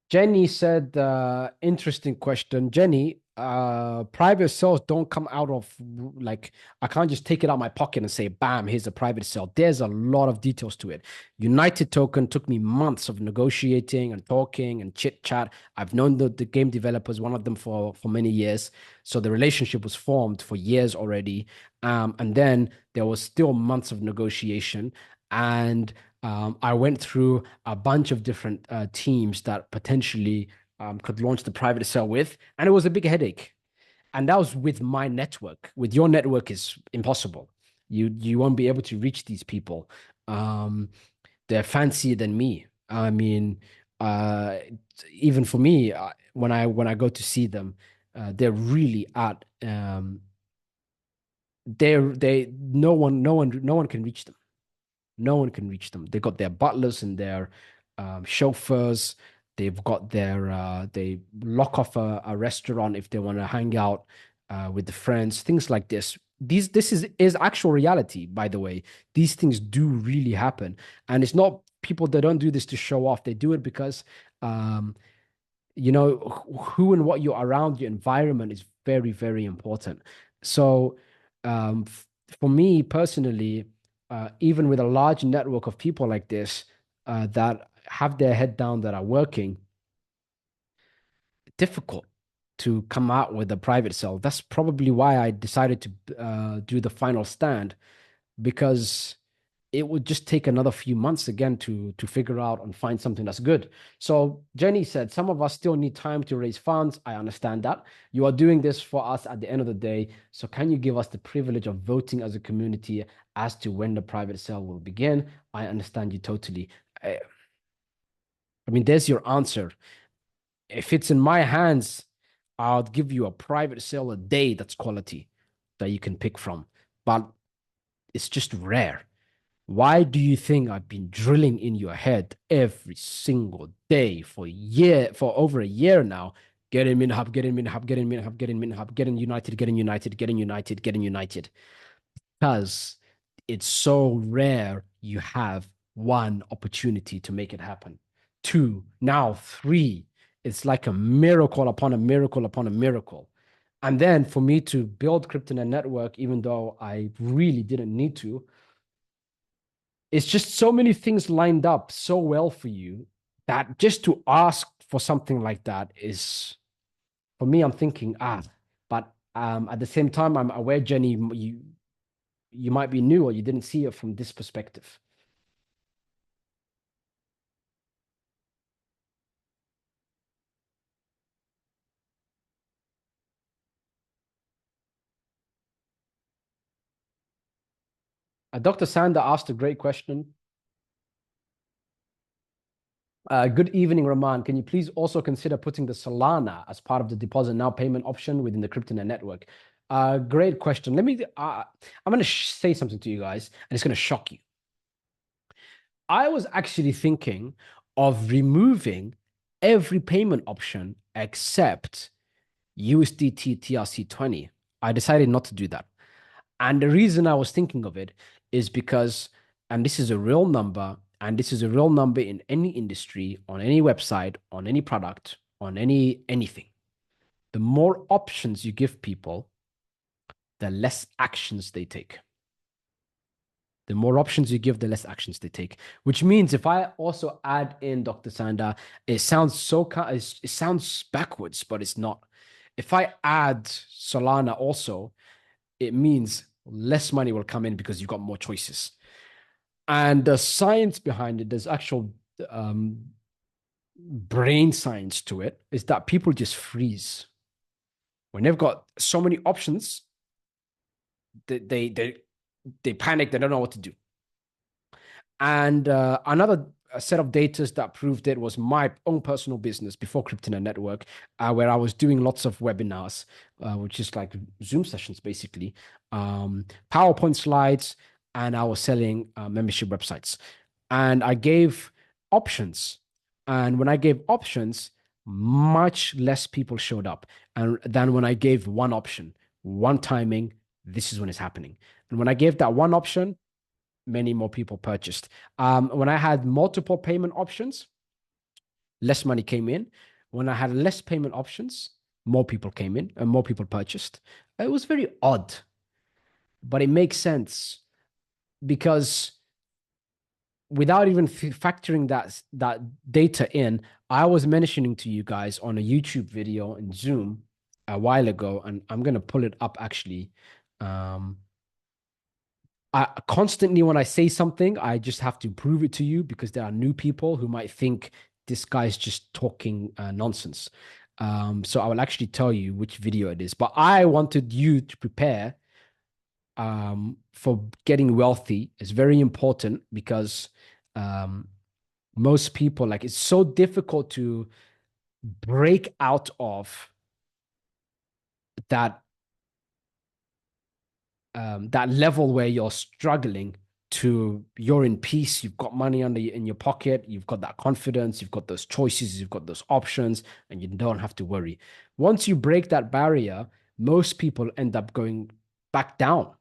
Jenny said, interesting question. Jenny, private sales don't come out of like, I can't just take it out of my pocket and say, bam, here's a private sale. There's a lot of details to it. United Token took me months of negotiating and talking and chit chat. I've known the game developers, one of them for many years. So the relationship was formed for years already. And then there was still months of negotiation. And I went through a bunch of different teams that potentially could launch the private sale with, and it was a big headache. And that was with my network. With your network, is impossible. You won't be able to reach these people. They're fancier than me. I mean, Uh, Even for me, when I go to see them, they're really at they no one can reach them. No one can reach them. They got their butlers and their chauffeurs. They've got they lock off a restaurant if they want to hang out with the friends, things like this. This is actual reality, by the way. These things do really happen. And it's not people that don't do this to show off. They do it because um, who and what you're around, your environment is very, very important. So for me personally, even with a large network of people like this that have their head down, that are working, difficult to come out with a private cell. That's probably why I decided to do the final stand, because it would just take another few months again to figure out and find something that's good. So Jenny said, some of us still need time to raise funds. I understand that. You are doing this for us at the end of the day. So can you give us the privilege of voting as a community as to when the private sale will begin? I understand you totally. I, I mean, there's your answer. If it's in my hands, I'll give you a private sale a day that's quality that you can pick from. But it's just rare. Why do you think I've been drilling in your head every single day for over a year now? Get in MintHub, get in MintHub, get in MintHub, get in MintHub, get in United, get in United, get in United, get in United. Because it's so rare you have one opportunity to make it happen. Two, now three. It's like a miracle upon a miracle upon a miracle. And then for me to build Cryptonaire network, even though I really didn't need to, it's just so many things lined up so well for you that just to ask for something like that is, for me, I'm thinking, but at the same time, I'm aware, Jenny, you might be new or you didn't see it from this perspective. Dr. Sander asked a great question. Good evening, Rahman. Can you please also consider putting the Solana as part of the deposit now payment option within the Cryptonet network? Great question. I'm going to say something to you guys, and it's going to shock you. I was actually thinking of removing every payment option except USDT TRC20. I decided not to do that. And the reason I was thinking of it is because, and this is a real number, and this is a real number in any industry, on any website, on any product, on anything. The more options you give people, the less actions they take. The more options you give, the less actions they take. Which means if I also add in Dr. Sanda, it sounds backwards, but it's not. If I add Solana also, it means less money will come in because you've got more choices. And the science behind it, there's actual brain science to it, is that people just freeze. When they've got so many options, they panic, they don't know what to do. And another set of data that proved it was my own personal business before Cryptonaire Network, where I was doing lots of webinars, which is like Zoom sessions, basically, PowerPoint slides, and I was selling membership websites. And I gave options. And when I gave options, much less people showed up. And than when I gave one option, one timing, this is when it's happening. And when I gave that one option, many more people purchased. When I had multiple payment options, less money came in. When I had less payment options, more people came in and more people purchased. It was very odd, but it makes sense because without even factoring that data in, I was mentioning to you guys on a YouTube video in Zoom a while ago, and I'm going to pull it up actually. I constantly, when I say something, I just have to prove it to you because there are new people who might think this guy's just talking nonsense. So I will actually tell you which video it is. But I wanted you to prepare for getting wealthy. It's very important because um, most people, like, it's so difficult to break out of that that level where you're struggling to you're in peace, you've got money in your pocket, you've got that confidence, you've got those choices, you've got those options, and you don't have to worry. Once you break that barrier, most people end up going back down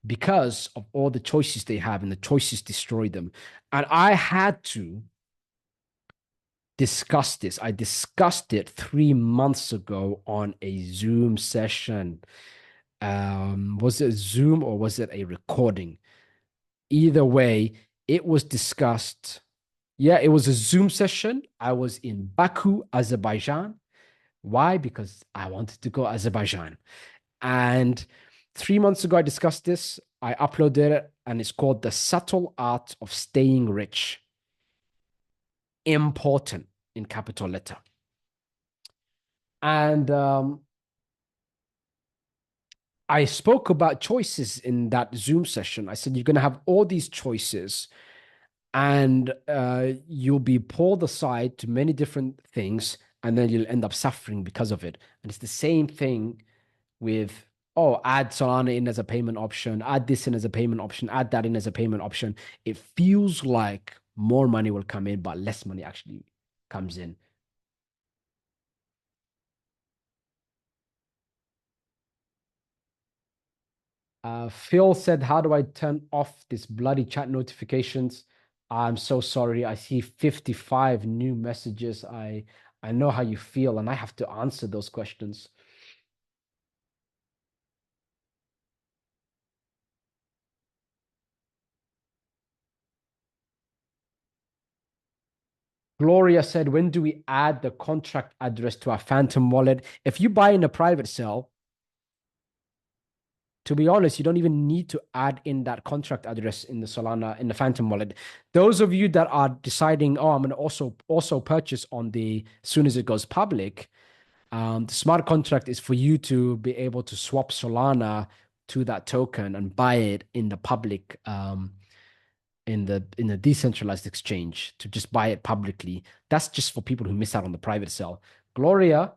because of all the choices they have, and the choices destroy them. And I had to discuss this. I discussed it 3 months ago on a Zoom session. Was it Zoom or was it a recording? Either way, it was discussed. Yeah, it was a Zoom session. I was in Baku, Azerbaijan. Why? Because I wanted to go Azerbaijan. And 3 months ago, I discussed this. I uploaded it, and it's called The Subtle Art of Staying Rich. Important in capital letter. And I spoke about choices in that Zoom session. I said, you're going to have all these choices, and you'll be pulled aside to many different things, and then you'll end up suffering because of it. And it's the same thing with, oh, add Solana in as a payment option, add this in as a payment option, add that in as a payment option. It feels like more money will come in, but less money actually comes in. Phil said, how do I turn off this bloody chat notifications? I'm so sorry. I see 55 new messages. I know how you feel, and I have to answer those questions. Gloria said, when do we add the contract address to our Phantom wallet? If you buy in a private sale, to be honest, you don't even need to add in that contract address in the Solana, in the Phantom wallet. Those of you that are deciding, oh, I'm going to also purchase on the, as soon as it goes public, the smart contract is for you to be able to swap Solana to that token and buy it in the public, in the decentralized exchange, to just buy it publicly. That's just for people who miss out on the private sale. Gloria,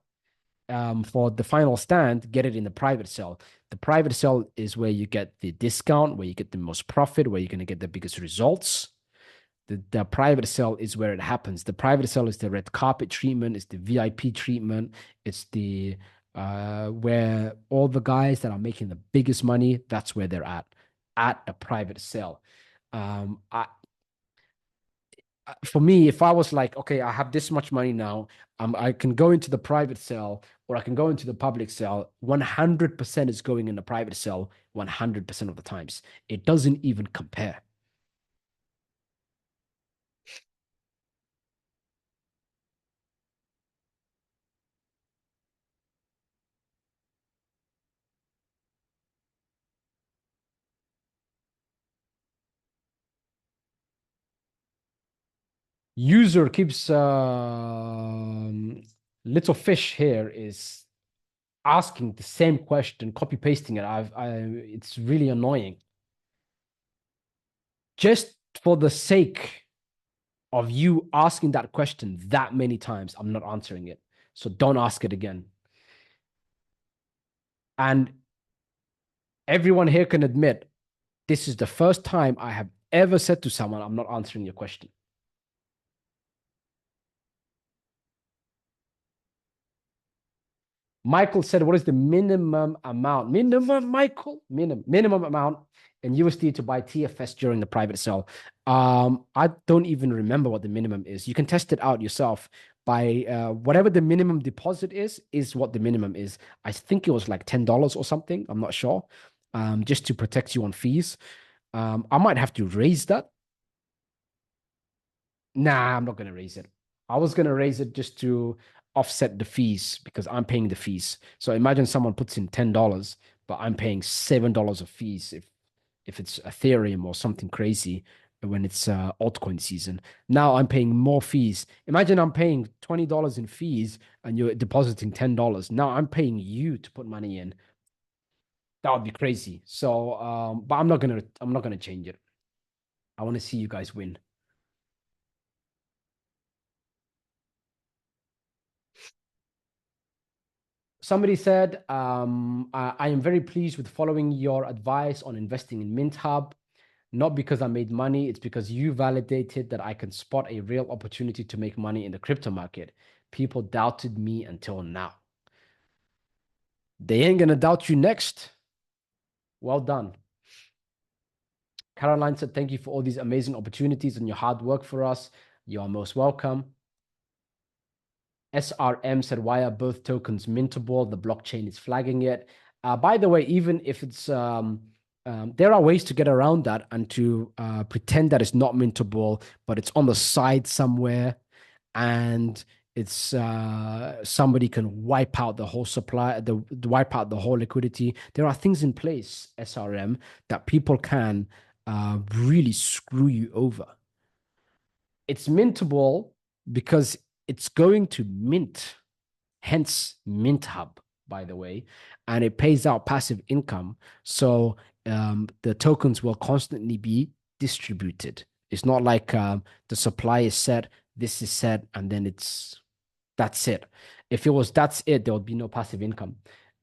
for the final stand, get it in the private sale. The private sale is where you get the discount, where you get the most profit, where you're going to get the biggest results. The private sale is where it happens. The private sale is the red carpet treatment, it's the VIP treatment, it's the where all the guys that are making the biggest money, that's where they're at a private sale. I For me, if I was like, okay, I have this much money now, I can go into the private sale or I can go into the public sale. 100% is going in the private sale 100% of the times. It doesn't even compare. User keeps little fish here is asking the same question, copy pasting it. It's really annoying. Just for the sake of you asking that question that many times, I'm not answering it. So don't ask it again. And everyone here can admit this is the first time I have ever said to someone, I'm not answering your question. Michael said, what is the minimum amount? Minimum, Michael? Minimum amount in USD to buy TFS during the private sale. I don't even remember what the minimum is. You can test it out yourself by whatever the minimum deposit is what the minimum is. I think it was like $10 or something. I'm not sure. Just to protect you on fees. I might have to raise that. Nah, I'm not going to raise it. I was going to raise it just to offset the fees because I'm paying the fees. So imagine someone puts in $10, but I'm paying $7 of fees if it's Ethereum or something crazy when it's altcoin season. Now I'm paying more fees. Imagine I'm paying $20 in fees and you're depositing $10. Now I'm paying you to put money in. That would be crazy. So, but I'm not gonna change it. I want to see you guys win. Somebody said, I am very pleased with following your advice on investing in MintHub. Not because I made money, it's because you validated that I can spot a real opportunity to make money in the crypto market. People doubted me until now. They ain't gonna doubt you next. Well done. Caroline said, thank you for all these amazing opportunities and your hard work for us. You are most welcome. SRM said, why are both tokens mintable? The blockchain is flagging it. By the way, even if it's, there are ways to get around that and to pretend that it's not mintable, but it's on the side somewhere and it's somebody can wipe out the whole supply, wipe out the whole liquidity. There are things in place, SRM, that people can really screw you over. It's mintable because it's going to mint, hence MintHub, by the way, and it pays out passive income. So the tokens will constantly be distributed. It's not like the supply is set, this is set, and then that's it. If it was that's it, there would be no passive income.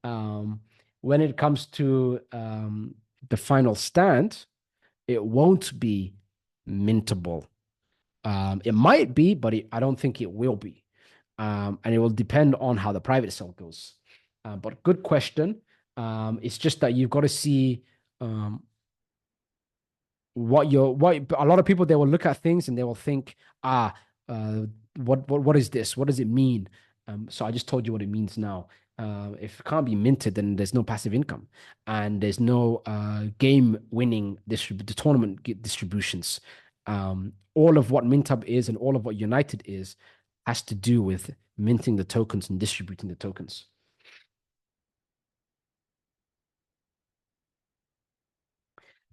Um, when it comes to the final stand, it won't be mintable. It might be, but I don't think it will be. And it will depend on how the private sale goes. But good question. It's just that you've got to see what a lot of people, they will look at things and they will think, uh, what is this? What does it mean? So I just told you what it means now. If it can't be minted, then there's no passive income and there's no game winning the tournament distributions. All of what MintHub is and all of what United is has to do with minting the tokens and distributing the tokens.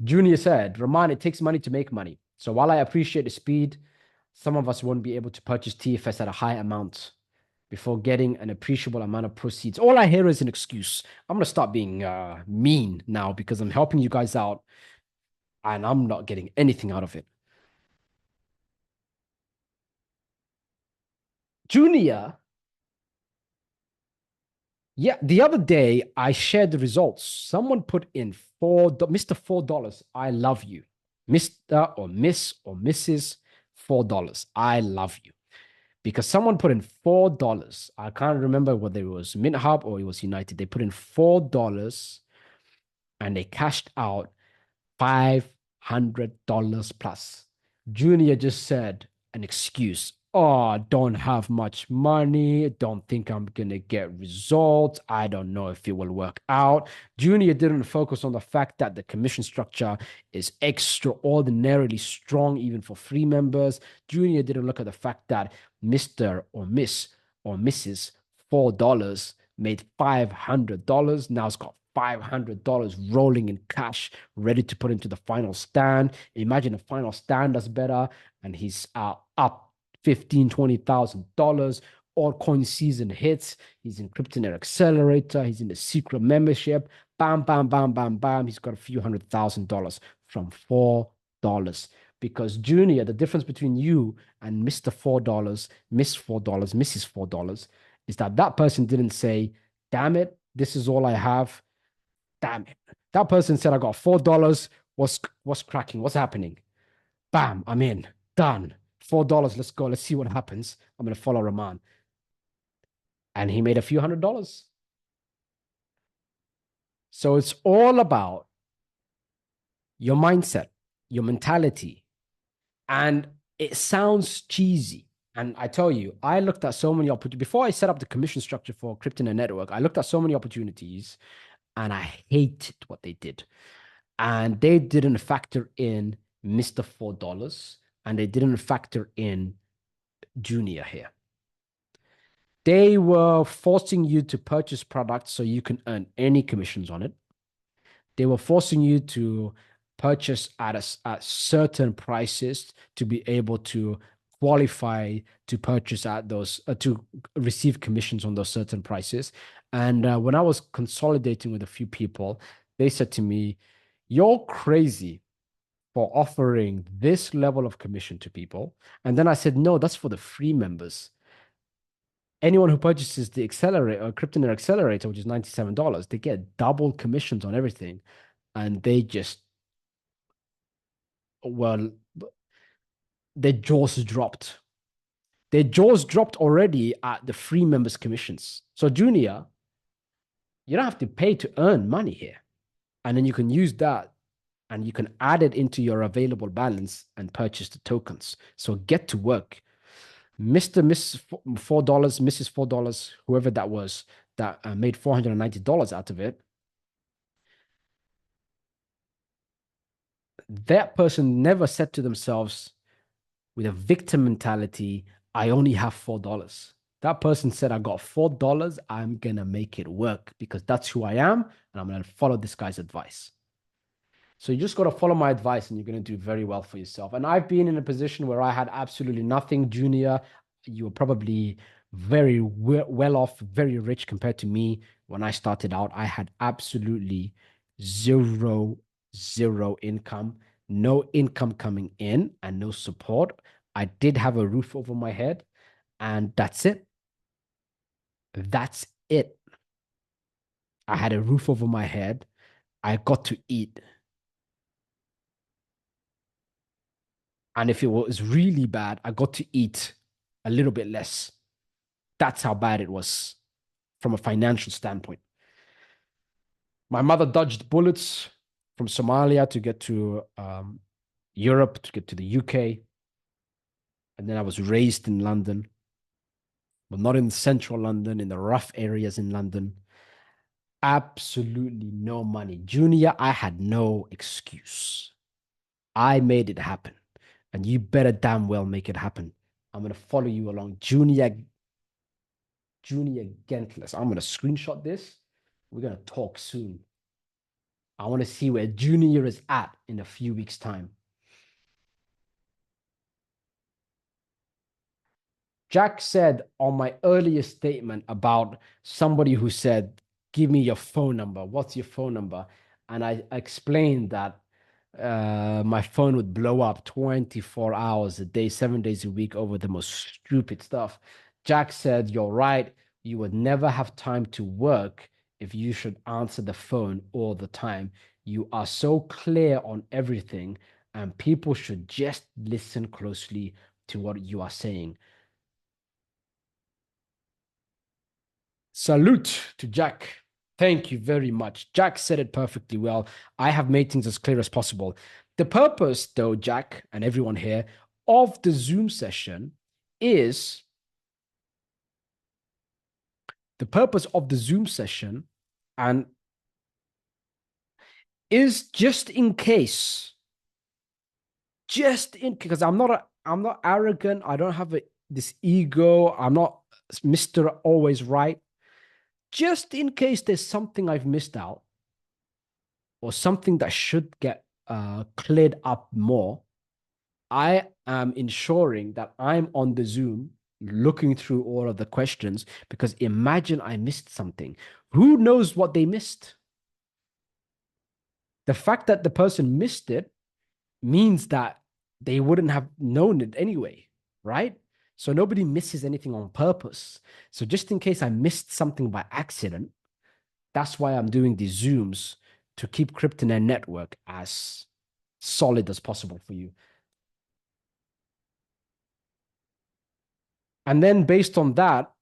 Junior said, Rahman, it takes money to make money. So while I appreciate the speed, some of us won't be able to purchase TFS at a high amount before getting an appreciable amount of proceeds. All I hear is an excuse. I'm going to start being mean now because I'm helping you guys out and I'm not getting anything out of it. Junior, yeah, the other day I shared the results. Someone put in Mr. $4. I love you. Mr. or Miss or Mrs. $4. I love you. Because someone put in $4. I can't remember whether it was MintHub or it was United. They put in $4 and they cashed out $500 plus. Junior just said an excuse. Oh, I don't have much money. Don't think I'm going to get results. I don't know if it will work out. Junior didn't focus on the fact that the commission structure is extraordinarily strong, even for free members. Junior didn't look at the fact that Mr. or Miss or Mrs. $4 made $500. Now it's got $500 rolling in cash, ready to put into the final stand. Imagine the final stand does better, and he's up $15,000, $20,000. Altcoin season hits. He's in Cryptonaire Accelerator. He's in the secret membership. Bam, bam, bam, bam, bam. He's got a few $100,000 from $4. Because Junior, the difference between you and Mr. $4, Miss $4, Mrs. $4, is that that person didn't say, damn it, this is all I have. Damn it. That person said, I got $4. What's cracking? What's happening? Bam, I'm in. Done. $4. Let's go. Let's see what happens. I'm going to follow Rahman. And he made a few $100s. So it's all about your mindset, your mentality. And it sounds cheesy. And I tell you, I looked at so many opportunities. Before I set up the commission structure for Cryptonaire Network, I looked at so many opportunities and I hated what they did. And they didn't factor in Mr. $4 and they didn't factor in Junior here. They were forcing you to purchase products so you can earn any commissions on it. They were forcing you to purchase at certain prices to be able to qualify to purchase at those to receive commissions on those certain prices. And when I was consolidating with a few people, they said to me, "You're crazy for offering this level of commission to people." And then I said, "No, that's for the free members." Anyone who purchases the accelerator or Cryptonaire accelerator, which is $97, they get double commissions on everything. And they just, well, their jaws dropped. Their jaws dropped already at the free members' commissions. So, Junior, you don't have to pay to earn money here. And then you can use that and you can add it into your available balance and purchase the tokens. So, get to work. Mr. Mrs. $4, Mrs. $4, whoever that was, that made $490 out of it, that person never said to themselves with a victim mentality, I only have $4. That person said, I got $4. I'm going to make it work because that's who I am. And I'm going to follow this guy's advice. So you just got to follow my advice and you're going to do very well for yourself. And I've been in a position where I had absolutely nothing, Junior. You were probably very well off, very rich compared to me. When I started out, I had absolutely zero, zero income, no income coming in and no support. I did have a roof over my head, and that's it. That's it. I had a roof over my head. I got to eat. And if it was really bad, I got to eat a little bit less. That's how bad it was from a financial standpoint. My mother dodged bullets from Somalia to get to Europe, to get to the UK. And then I was raised in London, but not in central London, in the rough areas in London. Absolutely no money. Junior, I had no excuse. I made it happen. And you better damn well make it happen. I'm going to follow you along. Junior Gentless. I'm going to screenshot this. We're going to talk soon. I want to see where Junior is at in a few weeks' time. Jack said on my earlier statement about somebody who said, give me your phone number. What's your phone number? And I explained that my phone would blow up 24 hours a day, 7 days a week over the most stupid stuff. Jack said, you're right. You would never have time to work if you should answer the phone all the time. You are so clear on everything, and people should just listen closely to what you are saying. Salute to Jack. Thank you very much. Jack said it perfectly well. I have made things as clear as possible. The purpose, though, Jack and everyone here, of the Zoom session is the purpose of the Zoom session and is just in because I'm not arrogant. I don't have this ego. I'm not Mr. Always Right. Just in case there's something I've missed out or something that should get cleared up more, I am ensuring that I'm on the Zoom looking through all of the questions because imagine I missed something. Who knows what they missed? The fact that the person missed it means that they wouldn't have known it anyway, right? So nobody misses anything on purpose. So just in case I missed something by accident, that's why I'm doing these Zooms to keep Cryptonaire network as solid as possible for you. And then based on that,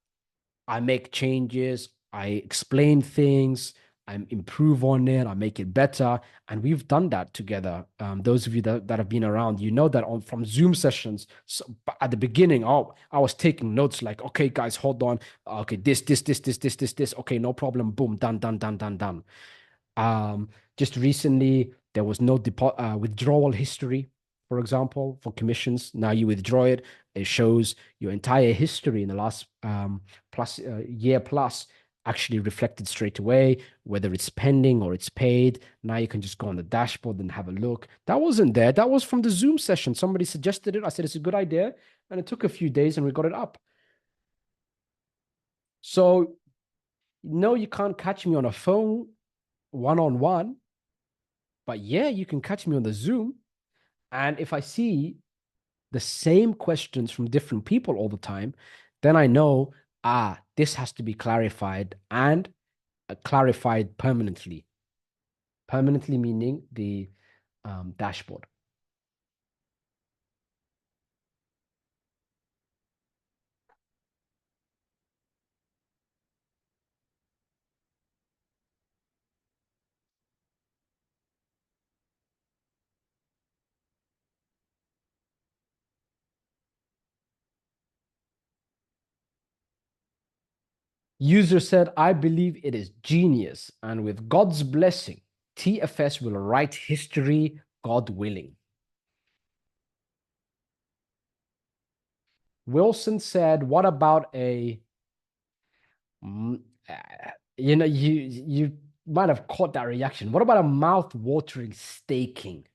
I make changes, I explain things, I improve on it, I make it better. And we've done that together. Those of you that have been around, you know that on from Zoom sessions. So at the beginning, oh, I was taking notes like, okay, guys, hold on. Okay, this. Okay, no problem. Boom, done, done, done, done, done. Just recently, there was no withdrawal history, for example, for commissions. Now you withdraw it, it shows your entire history in the last year plus actually reflected straight away, whether it's pending or it's paid. Now you can just go on the dashboard and have a look. That wasn't there. That was from the Zoom session. Somebody suggested it. I said it's a good idea, and it took a few days, and we got it up. So no, you can't catch me on a phone one-on-one. But yeah, you can catch me on the Zoom. And if I see the same questions from different people all the time, then I know this has to be clarified and clarified permanently. Permanently meaning the dashboard. User said, I believe it is genius, and with God's blessing, TFS will write history, God willing. Wilson said, what about a mm, you might have caught that reaction. What about a mouth-watering staking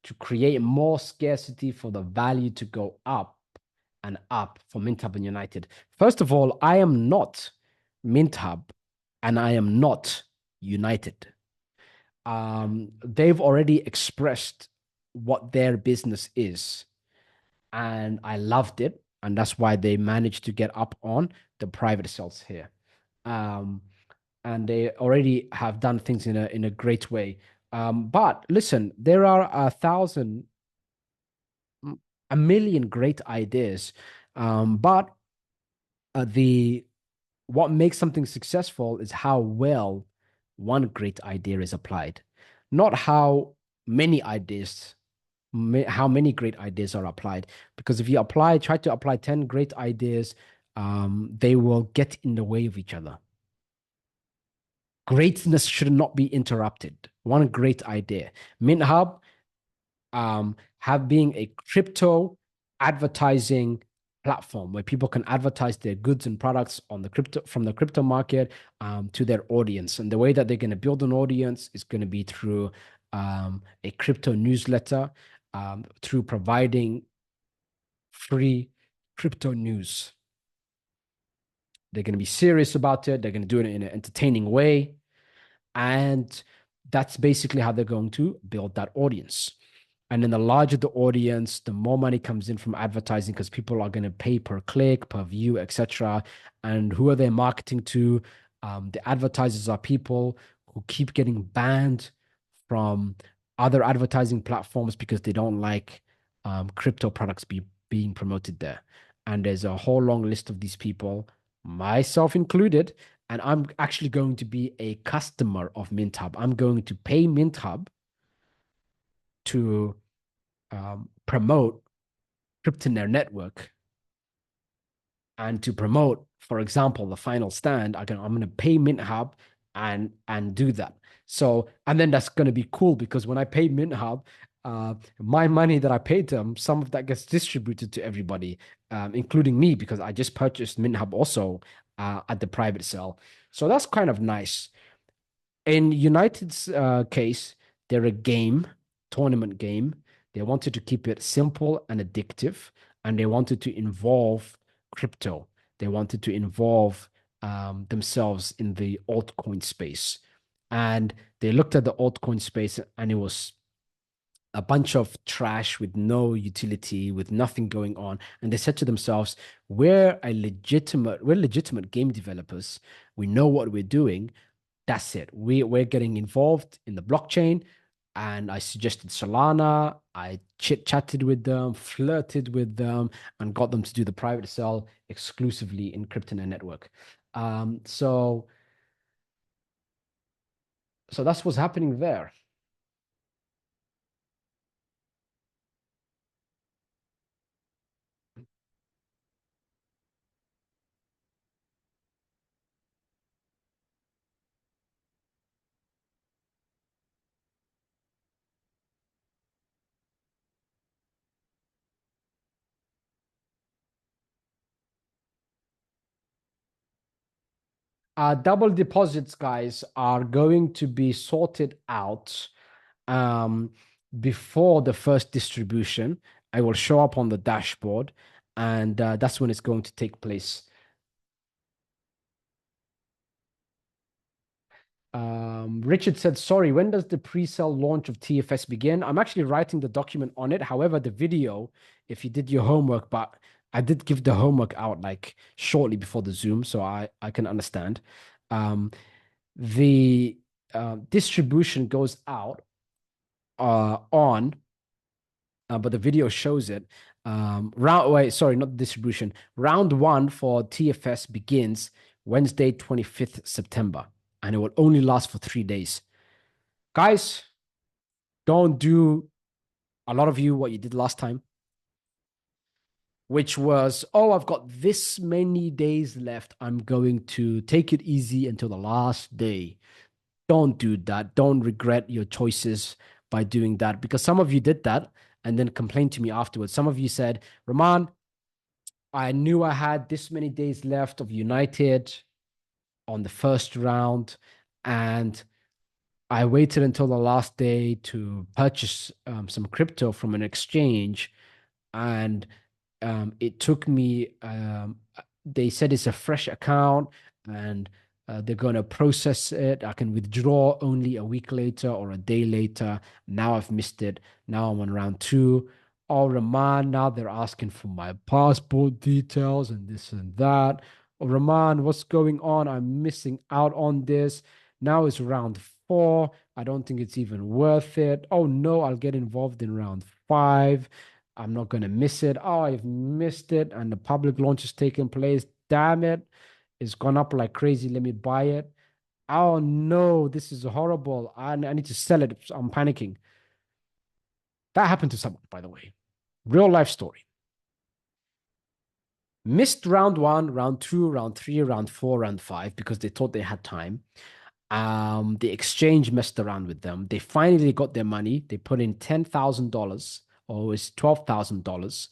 to create more scarcity for the value to go up and up for MintHub and United? First of all, I am not MintHub and I am not United. They've already expressed what their business is, and I loved it, and that's why they managed to get up on the private sales here. Um, and they already have done things in a great way. But listen, there are a million great ideas, but the what makes something successful is how well one great idea is applied, not how many ideas, how many great ideas are applied. Because if you try to apply 10 great ideas, they will get in the way of each other. Greatness should not be interrupted. One great idea. MintHub have being a crypto advertising platform where people can advertise their goods and products on the crypto from the crypto market to their audience. And the way that they're going to build an audience is going to be through a crypto newsletter, through providing free crypto news. They're going to be serious about it. They're going to do it in an entertaining way. And that's basically how they're going to build that audience. And then the larger the audience, the more money comes in from advertising because people are going to pay per click, per view, etc. And who are they marketing to? The advertisers are people who keep getting banned from other advertising platforms because they don't like crypto products being promoted there. And there's a whole long list of these people, myself included. And I'm actually going to be a customer of MintHub. I'm going to pay MintHub to promote Cryptonaire network and to promote, for example, the final stand. I'm going to pay MintHub and do that. So, and then that's going to be cool because when I pay MintHub, my money that I paid them, some of that gets distributed to everybody, including me, because I just purchased MintHub also at the private sale. So that's kind of nice. In United's case, they're a game, tournament game. They wanted to keep it simple and addictive, and they wanted to involve crypto. They wanted to involve themselves in the altcoin space. And they looked at the altcoin space, and it was a bunch of trash with no utility, with nothing going on. And they said to themselves, we're legitimate game developers. We know what we're doing. That's it. We're getting involved in the blockchain. And I suggested Solana. I chit-chatted with them, flirted with them, and got them to do the private sale exclusively in Cryptonaire network. So that's what's happening there. Double deposits, guys, are going to be sorted out um, before the first distribution. I will show up on the dashboard, and that's when it's going to take place. Richard said, sorry, when does the pre-sale launch of TFS begin? I'm actually writing the document on it. However, the video, if you did your homework, but I did give the homework out like shortly before the Zoom, so I can understand. Um, the distribution goes out on, but the video shows it. Wait, sorry, not distribution. Round one for TFS begins Wednesday, 25th September, and it will only last for 3 days. Guys, don't do a lot of you what you did last time, which was, oh, I've got this many days left. I'm going to take it easy until the last day. Don't do that. Don't regret your choices by doing that because some of you did that and then complained to me afterwards. Some of you said, Rahman, I knew I had this many days left of United on the first round, and I waited until the last day to purchase some crypto from an exchange, and it took me. They said it's a fresh account, and they're going to process it. I can withdraw only a week later or a day later. Now I've missed it. Now I'm on round two. Oh, Rahman, now they're asking for my passport details and this and that. Oh, Rahman, what's going on? I'm missing out on this. Now it's round four. I don't think it's even worth it. Oh, no, I'll get involved in round five. I'm not going to miss it. Oh, I've missed it. And the public launch is taking place. Damn it. It's gone up like crazy. Let me buy it. Oh, no, this is horrible. I need to sell it. I'm panicking. That happened to someone, by the way. Real life story. Missed round one, round two, round three, round four, round five because they thought they had time. The exchange messed around with them. They finally got their money. They put in $10,000 or it's $12,000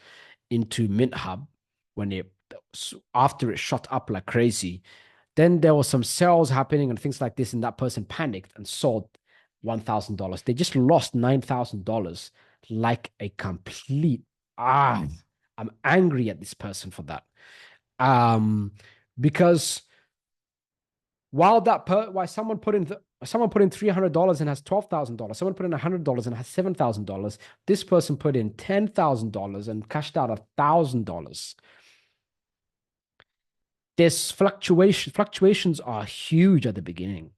into MintHub when it after it shot up like crazy. Then there was some sales happening and things like this, and that person panicked and sold $1,000. They just lost $9,000 like a complete I'm angry at this person for that. Um, because why someone put in $300 and has $12,000, someone put in $100 and has $7,000. This person put in $10,000 and cashed out $1,000. There's fluctuations are huge at the beginning.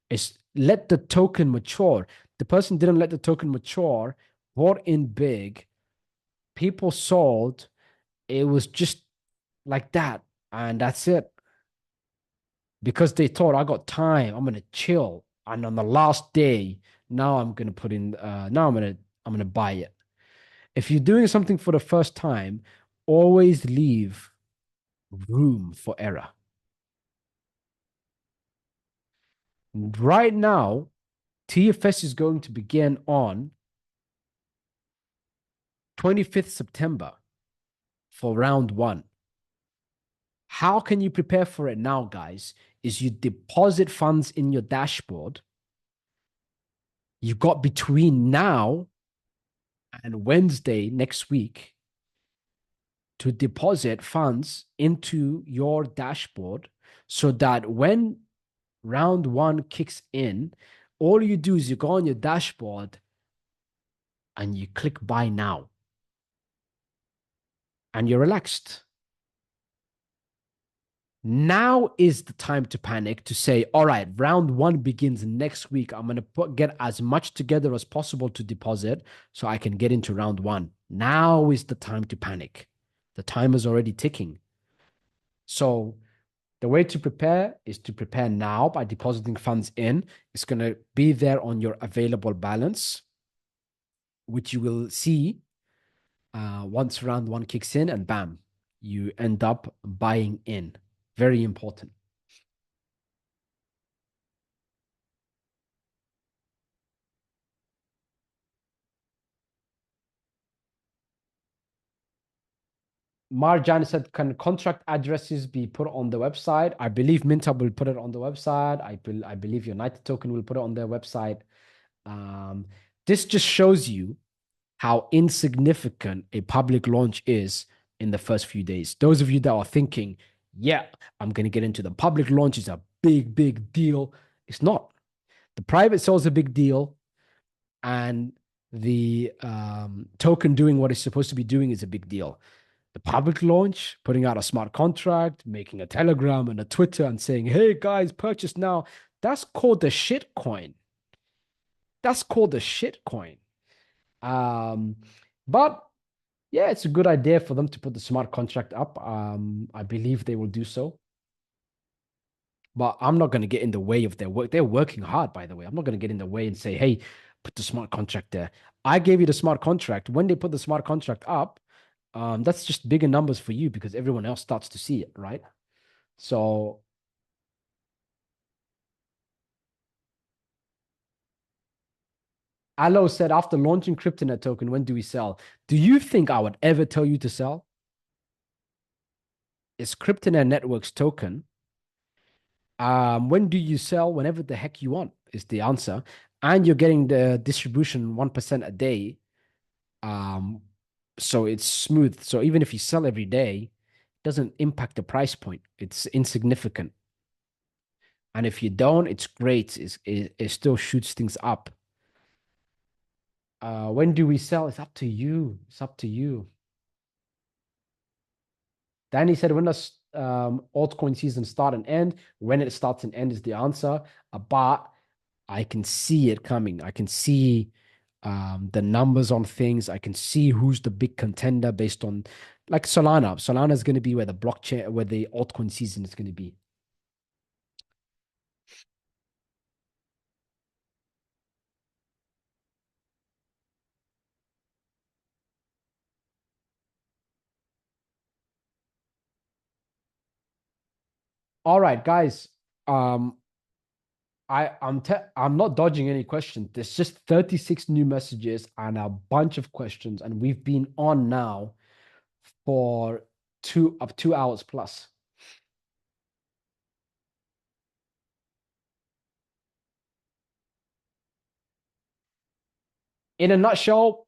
It's let the token mature. The person didn't let the token mature, bought in big, people sold. It was just like that, and that's it. Because they thought I got time, I'm gonna chill. And on the last day, now I'm gonna put in now I'm gonna buy it. If you're doing something for the first time, always leave room for error. Right now, TFS is going to begin on 25th September for round one. How can you prepare for it now, guys? Is you deposit funds in your dashboard. You got between now and Wednesday next week to deposit funds into your dashboard so that when round one kicks in, all you do is you go on your dashboard and you click buy now and you're relaxed. Now is the time to panic to say, all right, round one begins next week. I'm going to get as much together as possible to deposit so I can get into round one. Now is the time to panic. The time is already ticking. So the way to prepare is to prepare now by depositing funds in. It's going to be there on your available balance, which you will see once round one kicks in, and bam, you end up buying in. Very important. Marjan said, can contract addresses be put on the website? I believe MintHub will put it on the website. I believe United Token will put it on their website. Um, this just shows you how insignificant a public launch is in the first few days. Those of you that are thinking, yeah, I'm going to get into the public launch is a big, big deal. It's not. The private sale is a big deal, and the token doing what it's supposed to be doing is a big deal. The public launch, putting out a smart contract, making a Telegram and a Twitter and saying, hey guys, purchase now. That's called the shit coin. That's called the shit coin. Um, but yeah, it's a good idea for them to put the smart contract up. I believe they will do so. But I'm not going to get in the way of their work. They're working hard, by the way. I'm not going to get in the way and say, hey, put the smart contract there. I gave you the smart contract. When they put the smart contract up, that's just bigger numbers for you because everyone else starts to see it, right? So Alo said, after launching Cryptonaire token, when do we sell? Do you think I would ever tell you to sell? It's Cryptonaire Network's token. When do you sell? Whenever the heck you want is the answer. And you're getting the distribution 1% a day. Um, so it's smooth. So even if you sell every day, it doesn't impact the price point. It's insignificant. And if you don't, it's great. It still shoots things up. When do we sell? It's up to you. It's up to you. Danny said, when does altcoin season start and end? When it starts and end is the answer. But I can see it coming. I can see the numbers on things. I can see who's the big contender based on like Solana. Solana is going to be where the blockchain, where the altcoin season is going to be. All right, guys. Um, I'm not dodging any questions. There's just 36 new messages and a bunch of questions, and we've been on now for 2 hours plus. In a nutshell,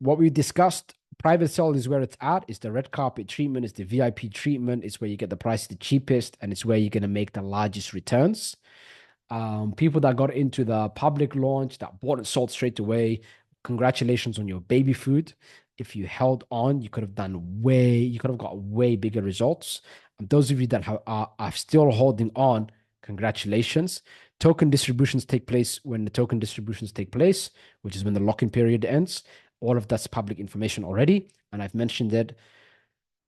what we discussed, private sale is where it's at. It's the red carpet treatment, it's the VIP treatment, it's where you get the price the cheapest, and it's where you're going to make the largest returns. People that got into the public launch that bought and sold straight away, congratulations on your baby food. If you held on, you could have got way bigger results. And those of you that are still holding on, congratulations. Token distributions take place when the token distributions take place, which is when the lock-in period ends. All of that's public information already. And I've mentioned it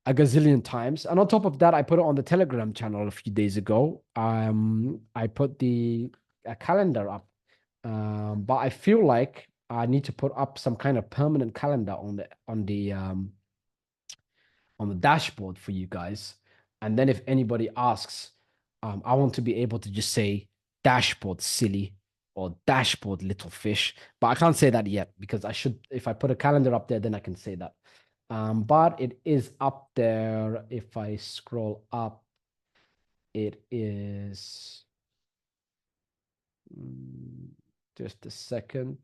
a gazillion times. And on top of that, I put it on the Telegram channel a few days ago. I put the a calendar up, but I feel like I need to put up some kind of permanent calendar on the dashboard for you guys. And then if anybody asks, I want to be able to just say dashboard silly or dashboard little fish. But I can't say that yet because I should, if I put a calendar up there, then I can say that. But it is up there. If I scroll up, it is mm, just a second.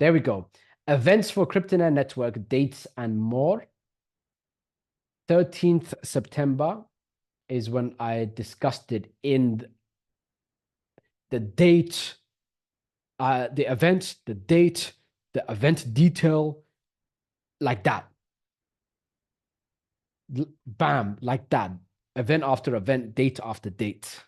There we go. Events for Cryptonaire Network, dates and more. 13th September is when I discussed it in the date, the event, the date, the event detail, like that. Bam, like that. Event after event, date after date.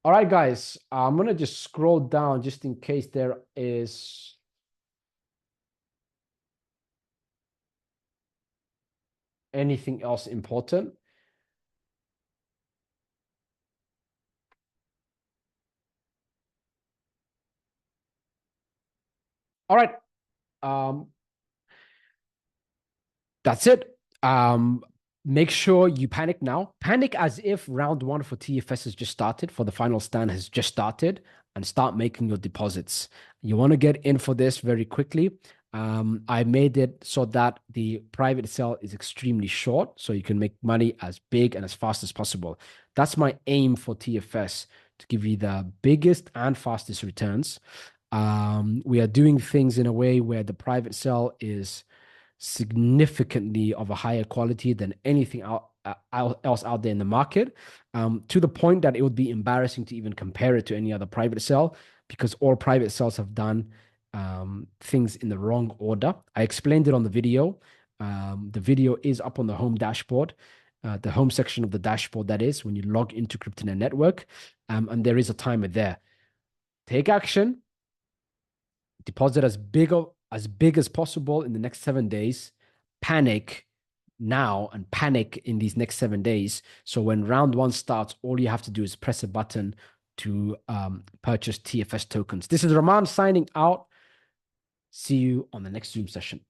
All right, guys, I'm gonna just scroll down just in case there is anything else important. All right. Um, that's it. Make sure you panic now. Panic as if round one for TFS has just started, for the final stand has just started, and start making your deposits. You want to get in for this very quickly. I made it so that the private sale is extremely short, so you can make money as big and as fast as possible. That's my aim for TFS, to give you the biggest and fastest returns. We are doing things in a way where the private sale is significantly of a higher quality than anything else out there in the market, to the point that it would be embarrassing to even compare it to any other private sale because all private sales have done things in the wrong order. I explained it on the video. The video is up on the home dashboard, the home section of the dashboard, that is, when you log into Cryptonaire Network. And there is a timer there. Take action, deposit as big as possible in the next 7 days. Panic now and panic in these next 7 days. So when round one starts, all you have to do is press a button to purchase TFS tokens. This is Rahman signing out. See you on the next Zoom session.